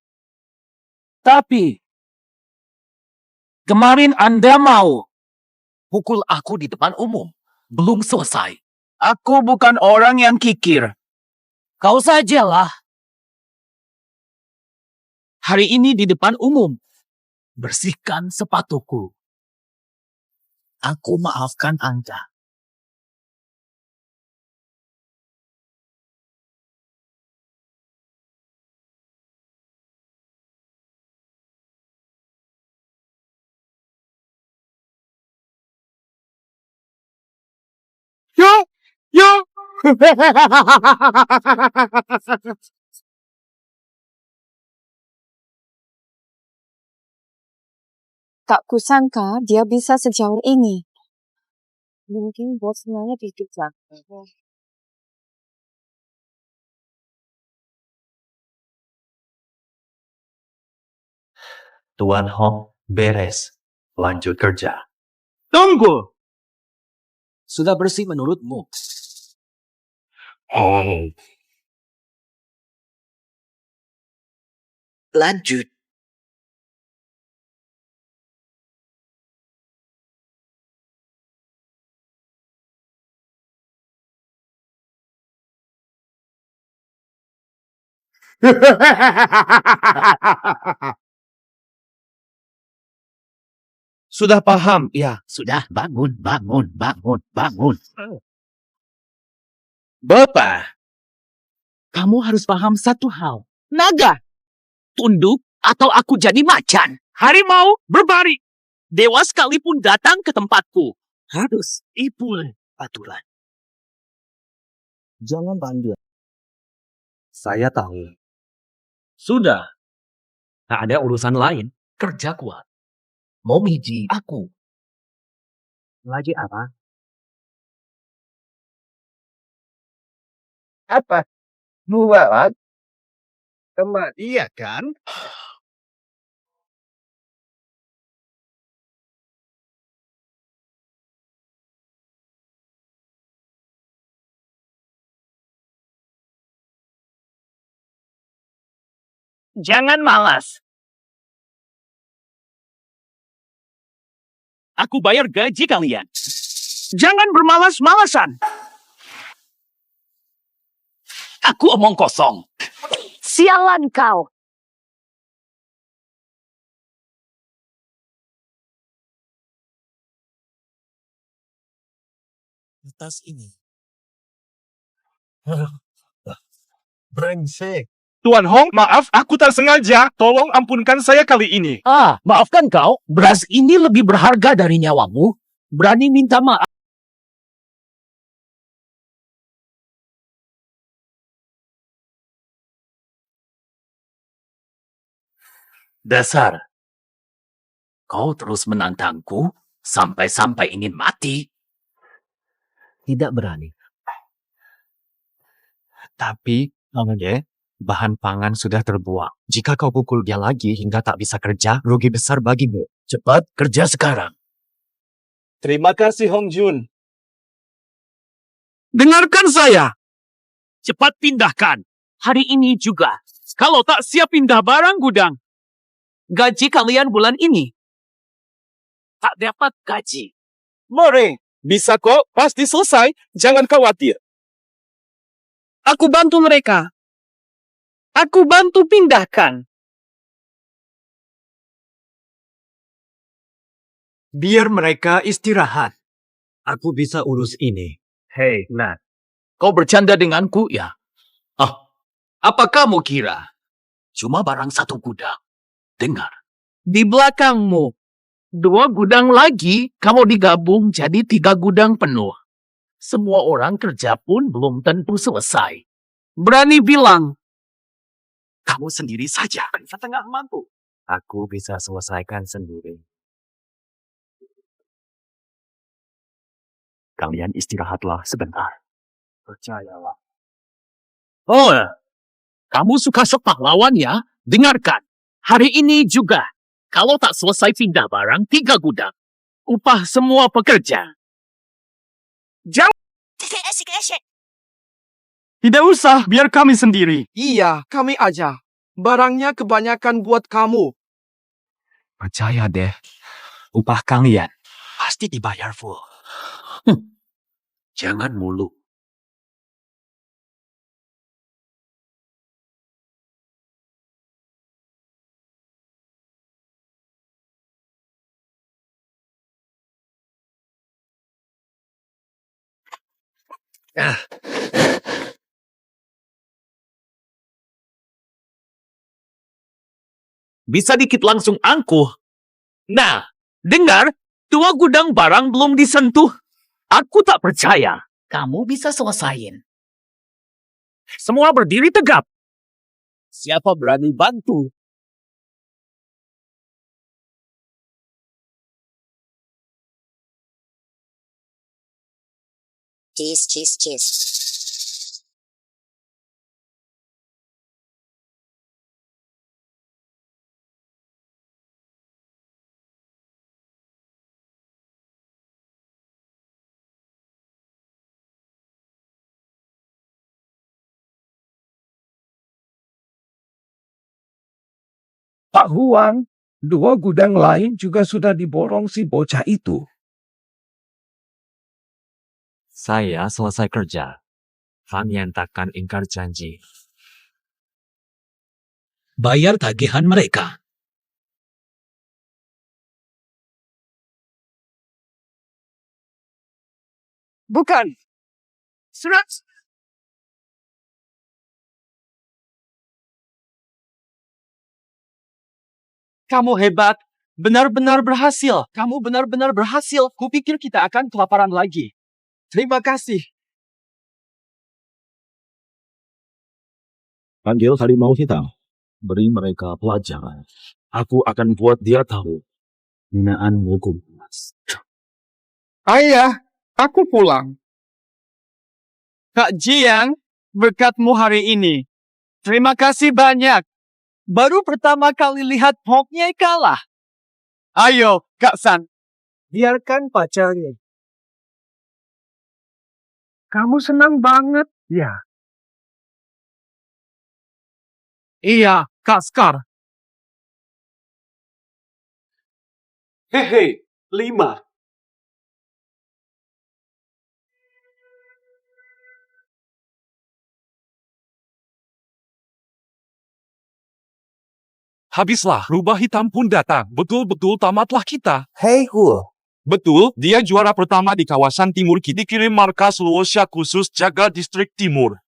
Tapi, kemarin Anda mau pukul aku di depan umum. Belum selesai. Aku bukan orang yang kikir. Kau sajalah. Hari ini di depan umum. Bersihkan sepatuku. Aku maafkan Anda. Ya. Tak kusangka dia bisa sejauh ini. Mungkin bosnya dikejar. Tuan Hong, beres. Lanjut kerja. Tunggu. Sudah bersih menurutmu? Lanjut. Sudah paham, ya. Sudah, bangun. Bapak, kamu harus paham satu hal. Naga, tunduk atau aku jadi macan. Harimau berbaring. Dewa sekalipun datang ke tempatku. Harus ikut aturan. Jangan bandel. Saya tahu. Sudah. Tak ada urusan lain. Kerja kuat. Mau miji aku. Lagi apa? Apa? Muawat? Teman, iya kan? Jangan malas. Aku bayar gaji kalian. Jangan bermalas-malasan. Aku omong kosong. Sialan kau. Tas ini. Brengsek. Tuan Hong, maaf, aku tak sengaja. Tolong ampunkan saya kali ini. Maafkan kau. Beras ini lebih berharga dari nyawamu. Berani minta maaf. Dasar. Kau terus menantangku sampai-sampai ingin mati. Tidak berani. Tapi, bahan pangan sudah terbuang. Jika kau pukul dia lagi hingga tak bisa kerja, rugi besar bagimu. Cepat kerja sekarang. Terima kasih Hong Jun. Dengarkan saya. Cepat pindahkan. Hari ini juga. Kalau tak siap pindah barang gudang. Gaji kalian bulan ini. Tak dapat gaji. More, bisa kok. Pasti selesai. Jangan khawatir. Aku bantu mereka. Aku bantu pindahkan. Biar mereka istirahat. Aku bisa urus ini. Hei, Nat. Kau bercanda denganku, ya? Apa kamu kira? Cuma barang satu gudang. Dengar. Di belakangmu. 2 gudang lagi, kamu digabung jadi 3 gudang penuh. Semua orang kerja pun belum tentu selesai. Berani bilang. Kamu sendiri saja. Setengah mampu. Aku bisa selesaikan sendiri. Kalian istirahatlah sebentar. Percayalah. Oh, kamu suka sok pahlawan ya? Dengarkan. Hari ini juga. Kalau tak selesai pindah barang 3 gudang. Upah semua pekerja. Jangan. Tidak usah, biar kami sendiri. Iya, kami aja. Barangnya kebanyakan buat kamu. Percaya deh. Upah kalian pasti dibayar full. Jangan mulu. Bisa dikit langsung angkuh. Nah, dengar, tua gudang barang belum disentuh. Aku tak percaya. Kamu bisa selesain. Semua berdiri tegap. Siapa berani bantu? Cheese. Pak Huang, 2 gudang lain juga sudah diborong si bocah itu. Saya selesai kerja. Han Yan takkan ingkar janji. Bayar tagihan mereka. Bukan. Surat. Kamu hebat. Benar-benar berhasil. Kamu benar-benar berhasil. Kupikir kita akan kelaparan lagi. Terima kasih. Panggil harimau hitam. Beri mereka pelajaran. Aku akan buat dia tahu. Hinaan hukum. Ayah, aku pulang. Kak Jiang, berkatmu hari ini. Terima kasih banyak. Baru pertama kali lihat Hoknya kalah. Ayo, Kak San. Biarkan pacarnya. Kamu senang banget, ya? Iya, Kak Skar. Hehe, 5. Habislah, rubah hitam pun datang. Betul-betul tamatlah kita. Hei Hu, Betul, dia juara pertama di kawasan timur. Dikirim markas Luosha khusus jaga distrik timur.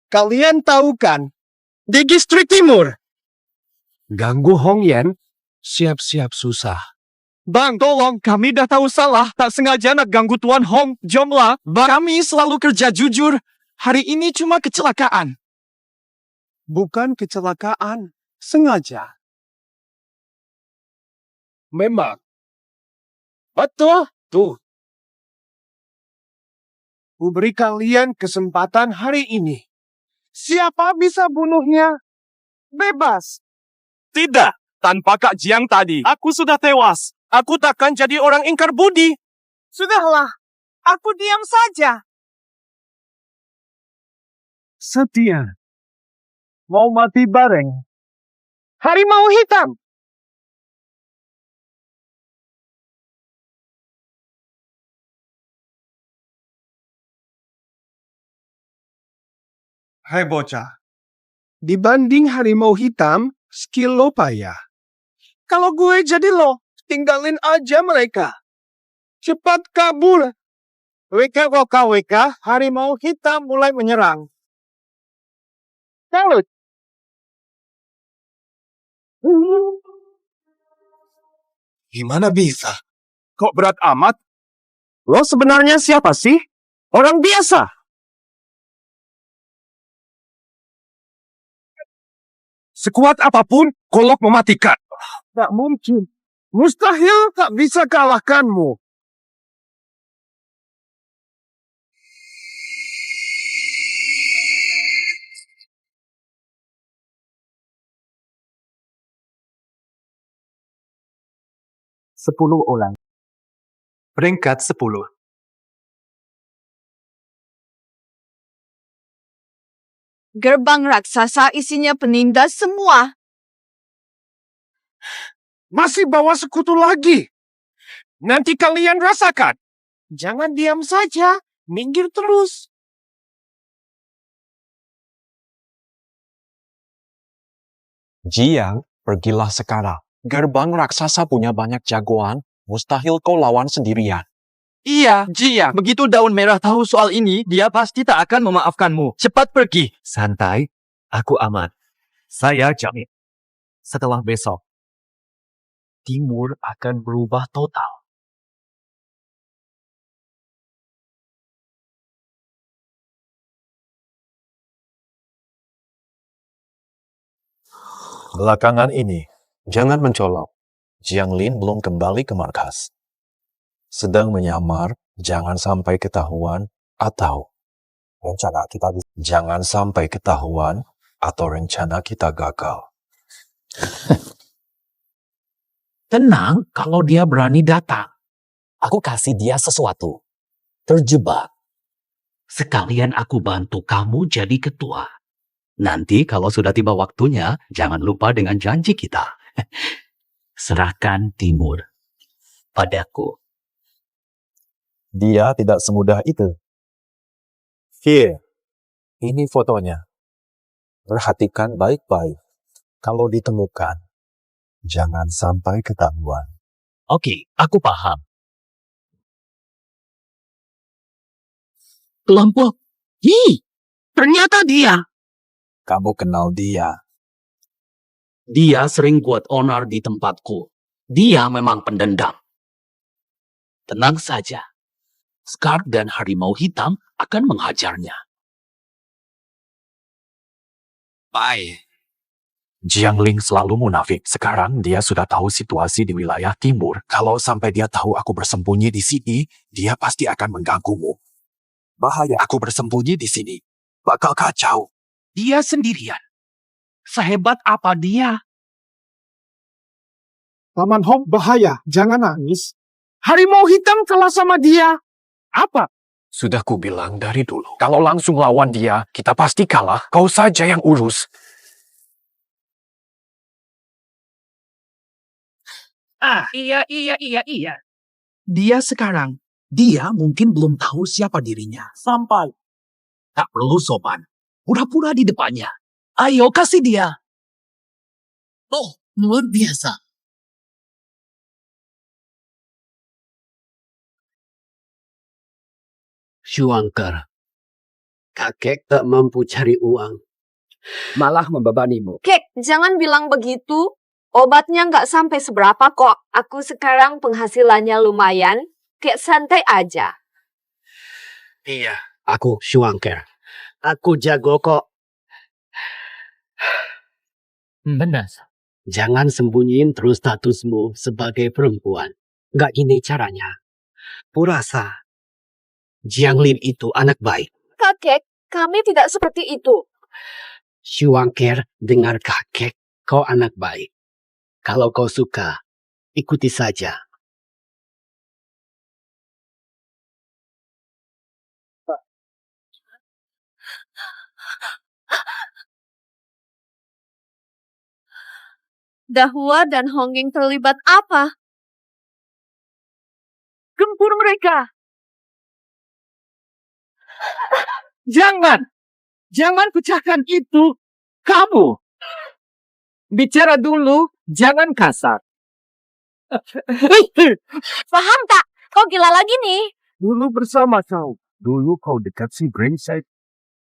Kalian tahu kan? Di distrik timur. Ganggu Hong Yan, siap-siap susah. Bang, tolong, kami dah tahu salah. Tak sengaja nak ganggu Tuan Hong, jomlah. Bang, kami selalu kerja jujur. Hari ini cuma kecelakaan. Bukan kecelakaan, sengaja. Memang. Betul, tuh. Ku beri kalian kesempatan hari ini. Siapa bisa bunuhnya? Bebas. Tidak, tanpa Kak Jiang tadi, aku sudah tewas. Aku takkan jadi orang ingkar budi. Sudahlah, aku diam saja. Setia. Mau mati bareng. Harimau hitam. Hai bocah. Dibanding harimau hitam, skill lo payah. Kalau gue jadi lo, tinggalin aja mereka. Cepat kabur. WK, harimau hitam mulai menyerang. Salut. Gimana bisa? Kok berat amat? Lo sebenarnya siapa sih? Orang biasa. Sekuat apapun, Golok mematikan. Tak mungkin. Mustahil tak bisa kalahkanmu. Sepuluh orang. Peringkat 10. Gerbang raksasa isinya penindas semua. Masih bawa sekutu lagi. Nanti kalian rasakan. Jangan diam saja. Minggir terus. Jiang, pergilah sekarang. Gerbang raksasa punya banyak jagoan. Mustahil kau lawan sendirian. Iya, Jiang. Begitu daun merah tahu soal ini, dia pasti tak akan memaafkanmu. Cepat pergi. Santai, aku aman. Saya jamin. Setelah besok, Timur akan berubah total. Belakangan ini, jangan mencolok. Jiang Lin belum kembali ke markas. Sedang menyamar, jangan sampai ketahuan atau rencana kita gagal. Tenang, kalau dia berani datang. Aku kasih dia sesuatu. Terjebak. Sekalian aku bantu kamu jadi ketua. Nanti kalau sudah tiba waktunya, jangan lupa dengan janji kita. Serahkan Timur padaku. Dia tidak semudah itu. Here, ini fotonya. Perhatikan baik-baik. Kalau ditemukan, jangan sampai ketahuan. Oke, aku paham. Kelompok. Ternyata dia. Kamu kenal dia. Dia sering buat onar di tempatku. Dia memang pendendam. Tenang saja. Scar dan harimau hitam akan menghajarnya. Baik. Jiang Ling selalu munafik. Sekarang dia sudah tahu situasi di wilayah timur. Kalau sampai dia tahu aku bersembunyi di sini, dia pasti akan mengganggumu. Bahaya aku bersembunyi di sini. Bakal kacau. Dia sendirian. Sehebat apa dia? Paman Hong bahaya, jangan nangis. Harimau hitam kalah sama dia. Apa? Sudah kubilang dari dulu. Kalau langsung lawan dia, kita pasti kalah. Kau saja yang urus. Iya. Dia sekarang, dia mungkin belum tahu siapa dirinya. Sampai. Tak perlu sopan. Pura-pura di depannya. Ayo kasih dia. Oh, luar biasa. Shuangker, kakek tak mampu cari uang. Malah membebanimu. Kek, jangan bilang begitu. Obatnya nggak sampai seberapa kok. Aku sekarang penghasilannya lumayan. Kek santai aja. Iya, aku Shuangker. Aku jago kok. Benar. Jangan sembunyiin terus statusmu sebagai perempuan. Nggak gini caranya. Kurasa Jiang Lin itu anak baik. Kakek, kami tidak seperti itu. Shuangker, dengar kakek, kau anak baik. Kalau kau suka, ikuti saja. Dahua dan Hongging terlibat apa? Gempur mereka. Jangan pecahkan itu. Kamu. Bicara dulu, jangan kasar. Paham tak? Kau gila lagi nih. Dulu bersama kau. Dulu kau dekat si brengsek.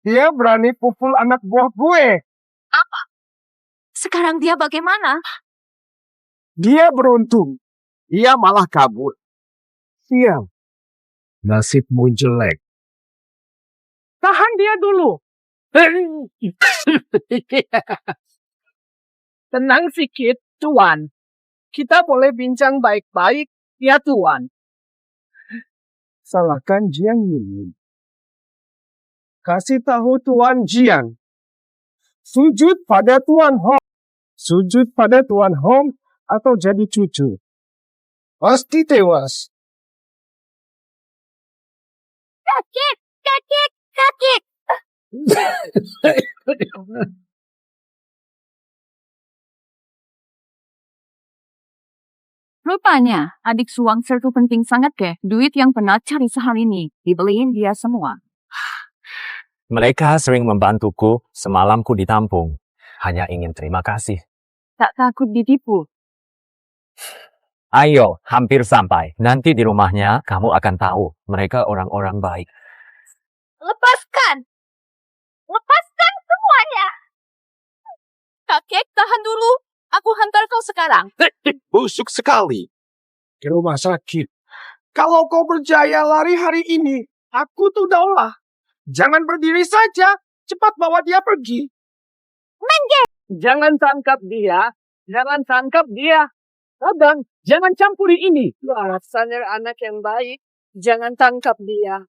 Dia berani pukul anak buah gue. Apa? Sekarang dia bagaimana? Dia beruntung. Dia malah kabur. Sial. Nasibmu jelek. Tahan dia dulu. Tenang sedikit, Tuan. Kita boleh bincang baik-baik, ya Tuan. Salahkan Jiang Yin. Kasih tahu Tuan Jiang. Sujud pada Tuan Hong. Sujud pada Tuan Hong atau jadi cucu. Pasti tewas. Kakek. Rupanya, adik Shuangker itu penting sangat ke. Duit yang pernah cari sehari ini, dibeliin dia semua. Mereka sering membantuku semalamku ditampung. Hanya ingin terima kasih. Tak takut ditipu. Ayo, hampir sampai. Nanti di rumahnya kamu akan tahu mereka orang-orang baik. Lepaskan! Lepaskan semuanya! Kakek, tahan dulu. Aku hantar kau sekarang. Busuk sekali. Ke rumah sakit. Kalau kau berjaya lari hari ini, aku tuh daulah. Jangan berdiri saja. Cepat bawa dia pergi. Jangan tangkap dia. Jangan tangkap dia. Abang, jangan campuri ini. Rasanya anak yang baik. Jangan tangkap dia.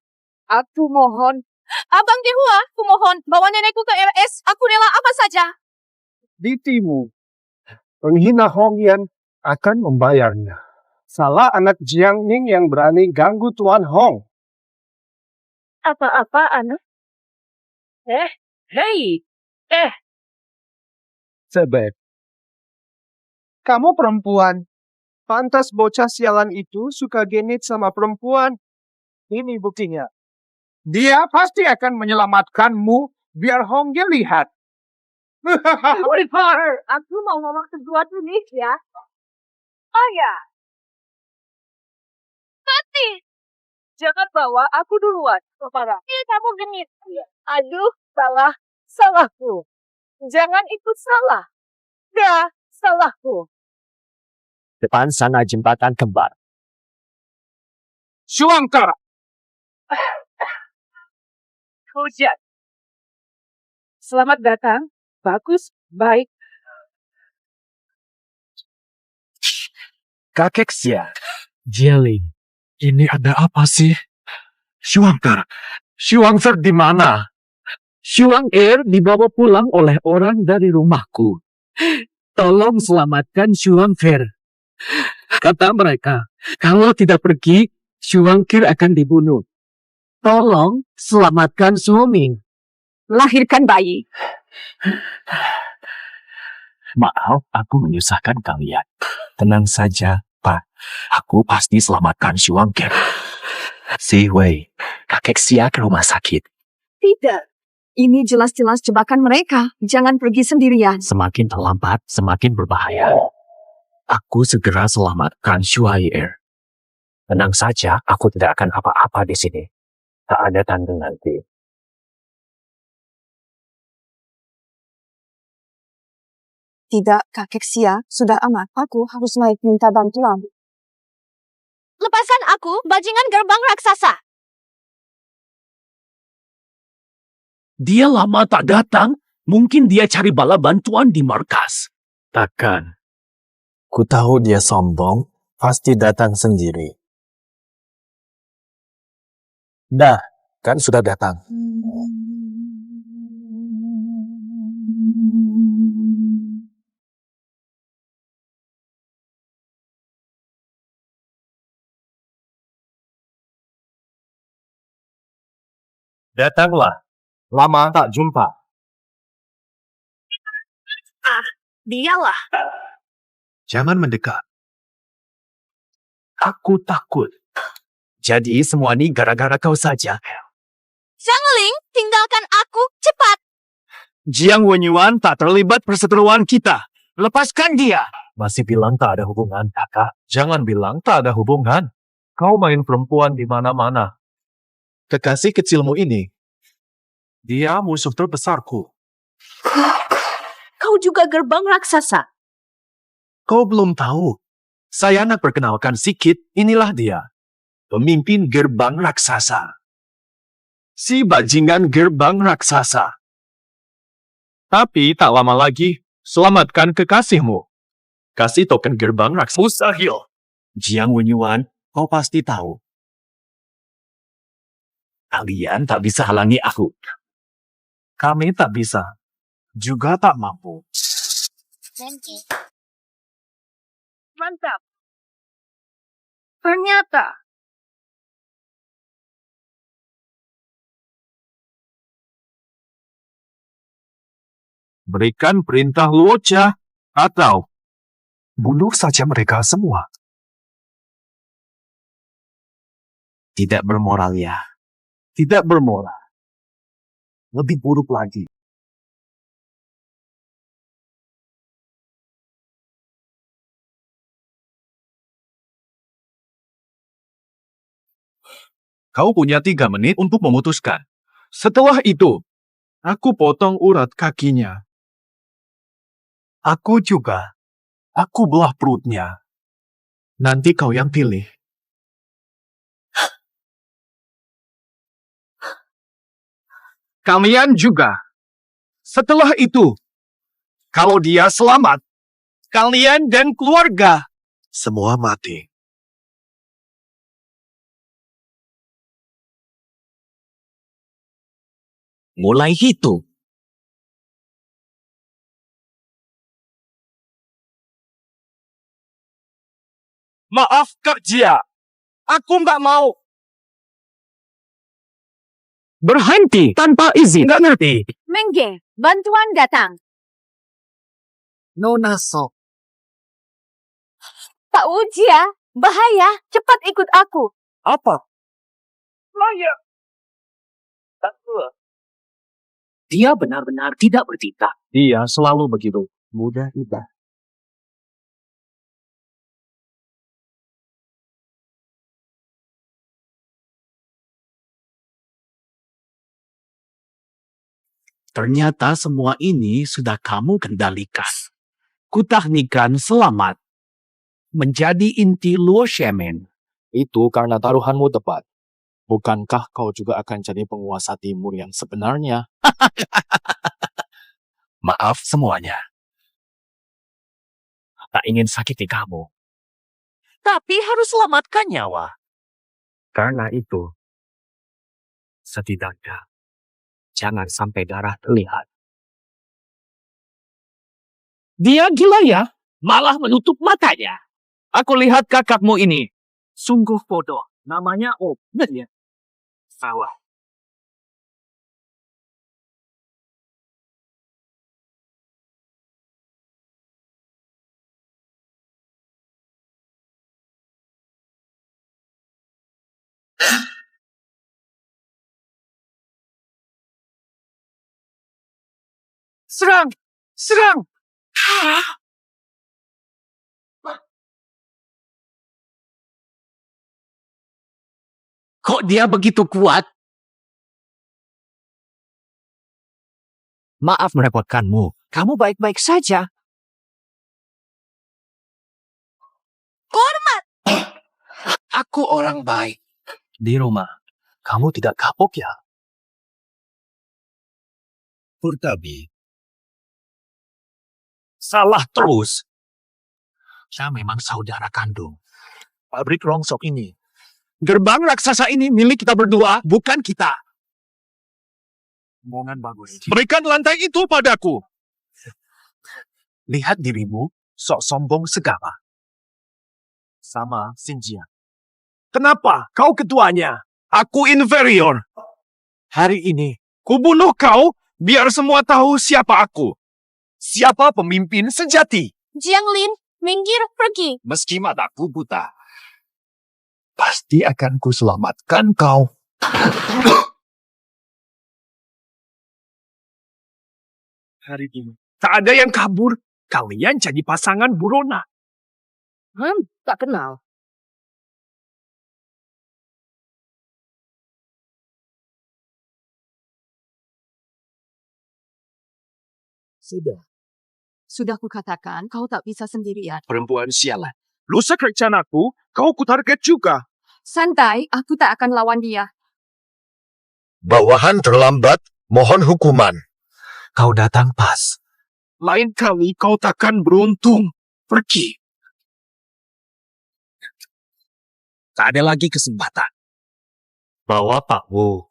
Aku mohon. Abang Dehua, aku mohon, bawa nenekku ke RS. Aku rela apa saja. Ditimu. Penghina Hongyan akan membayarnya. Salah anak Jiang Ning yang berani ganggu Tuan Hong. Apa-apa, anak? Hei. Sebeb. Kamu perempuan. Pantas bocah sialan itu suka genit sama perempuan. Ini buktinya. Dia pasti akan menyelamatkanmu biar Hongyan lihat. Aku mau ngomong sesuatu nih ya. Oh ya. Mati. Jangan bawa aku duluan, Farah. Kamu genit. Aduh, salahku. Jangan ikut salah. Dah, salahku. Depan sana jembatan kembar. Shuangkara. Hujan. Selamat datang. Bagus, baik. Kakek Xia. Jiangling, ini ada apa sih? Shuangker. Shuangker di mana? Shuang Er dibawa pulang oleh orang dari rumahku. Tolong selamatkan Shuang Fer. Kata mereka, kalau tidak pergi, Shuang Ker akan dibunuh. Tolong selamatkan Suoming. Lahirkan bayi. Maaf, aku menyusahkan kalian. Tenang saja, Pak. Aku pasti selamatkan Shuangker. Si Wei, kakek Xia ke rumah sakit. Tidak. Ini jelas-jelas jebakan mereka. Jangan pergi sendirian. Semakin terlambat, semakin berbahaya. Aku segera selamatkan Shuai Er. Tenang saja, aku tidak akan apa-apa di sini. Tak ada tanda nanti. Tidak, kakek Xia. Sudah amat. Aku harus naik minta bantuan. Lepaskan aku, bajingan gerbang raksasa. Dia lama tak datang. Mungkin dia cari bala bantuan di markas. Takkan. Ku tahu dia sombong, pasti datang sendiri. Dah, kan sudah datang. Datanglah. Lama tak jumpa. Dialah. Jangan mendekat. Aku takut. Jadi semua ini gara-gara kau saja. Jiangling, tinggalkan aku, cepat. Jiang Wenyuan tak terlibat perseteruan kita. Lepaskan dia. Masih bilang tak ada hubungan, kakak. Jangan bilang tak ada hubungan. Kau main perempuan di mana-mana. Kekasih kecilmu ini, dia musuh terbesarku. Kau juga gerbang raksasa. Kau belum tahu. Saya nak perkenalkan sikit, inilah dia. Pemimpin gerbang raksasa. Si bajingan gerbang raksasa. Tapi tak lama lagi, selamatkan kekasihmu. Kasih token gerbang raksasa. Mustahil. Jiang Wenyuan, kau pasti tahu. Kalian tak bisa halangi aku. Kami tak bisa. Juga tak mampu. Mantap. Ternyata. Berikan perintah Luocha atau bunuh saja mereka semua. Tidak bermoral ya. Tidak bermoral. Lebih buruk lagi. Kau punya 3 menit untuk memutuskan. Setelah itu, aku potong urat kakinya. Aku juga. Aku belah perutnya. Nanti kau yang pilih. Kalian juga. Setelah itu, kalau dia selamat, kalian dan keluarga Semua mati. Mulai hitung. maaf Kak Jia. Aku nggak mau. Berhenti tanpa izin. Nggak ngerti. Mengge, bantuan datang. Nona Sok. Pak Ujia, bahaya. Cepat ikut aku. Apa? Dia benar-benar tidak bertindak. Dia selalu begitu. Mudah tidak. Ternyata semua ini sudah kamu kendalikan. Kutaknikan selamat. Menjadi inti Luo Shemen. Itu karena taruhanmu tepat. Bukankah kau juga akan jadi penguasa timur yang sebenarnya? Maaf semuanya. Tak ingin sakiti kamu. Tapi harus selamatkan nyawa. Karena itu, setidaknya, jangan sampai darah terlihat. Dia gila ya, malah menutup matanya. Aku lihat kakakmu ini. Sungguh bodoh. Namanya Ob. Benar ya? Sawah. Serang! Serang! Kok dia begitu kuat? Maaf merepotkanmu. Kamu baik-baik saja. Aku orang baik. Di rumah, kamu tidak kapok ya? Purtabi. Salah terus. Saya memang saudara kandung. Pabrik rongsok ini. Gerbang raksasa ini milik kita berdua, bukan kita. Omongan bagus. Berikan lantai itu padaku. Lihat dirimu, sok sombong segala. Sama Xinjiang. Kenapa? Kau ketuanya. Aku inferior. Hari ini, Kubunuh kau, biar semua tahu siapa aku. Siapa pemimpin sejati. Jianglin, minggir pergi. meski mataku buta, pasti akan kuselamatkan kau. Hari ini, tak ada yang kabur. Kalian jadi pasangan buronan. Tak kenal. Sudah kukatakan kau tak bisa sendirian. Perempuan sialan. Lusa rencanaku, kau kutarget juga. Santai, aku tak akan lawan dia. Bawahan terlambat, mohon hukuman. Kau datang pas. Lain kali kau takkan beruntung. Pergi. Tak ada lagi kesempatan. Bawa Pak Wu.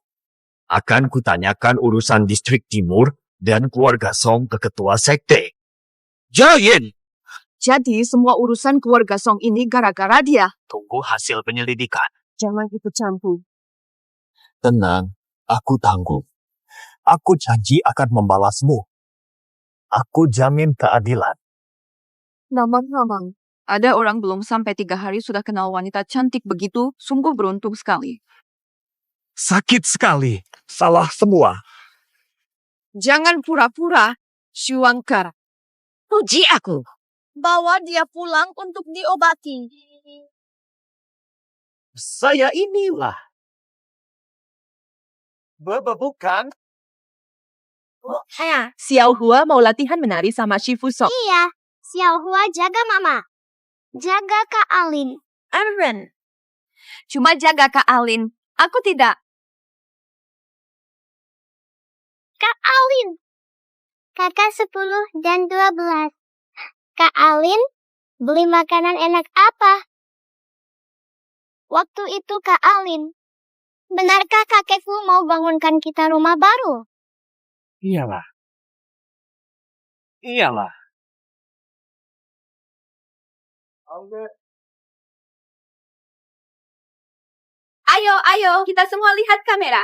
Akan kutanyakan urusan distrik timur dan keluarga Song ke ketua sekte. Jayen. Jadi semua urusan keluarga Song ini gara-gara dia. Tunggu hasil penyelidikan. Jangan ikut campur. Tenang, aku tangguh. Aku janji akan membalasmu. Aku jamin keadilan. Namang-namang. Ada orang belum sampai 3 hari sudah kenal wanita cantik begitu, sungguh beruntung sekali. Sakit sekali. Salah semua. Jangan pura-pura, Shuangkar. Puji aku. Bawa dia pulang untuk diobati. Saya inilah Bukan. Xiao Hua mau latihan menari sama Shifu Song. Iya, Xiao Hua jaga Mama. Jaga Kak Alin. Aren. Cuma jaga Kak Alin. Aku tidak. Kak Alin. Kakak 10 dan 12. Kak Alin, beli makanan enak apa? Waktu itu Kak Alin, benarkah kakekku mau bangunkan kita rumah baru? Iyalah. Iyalah. Ayo, kita semua lihat kamera.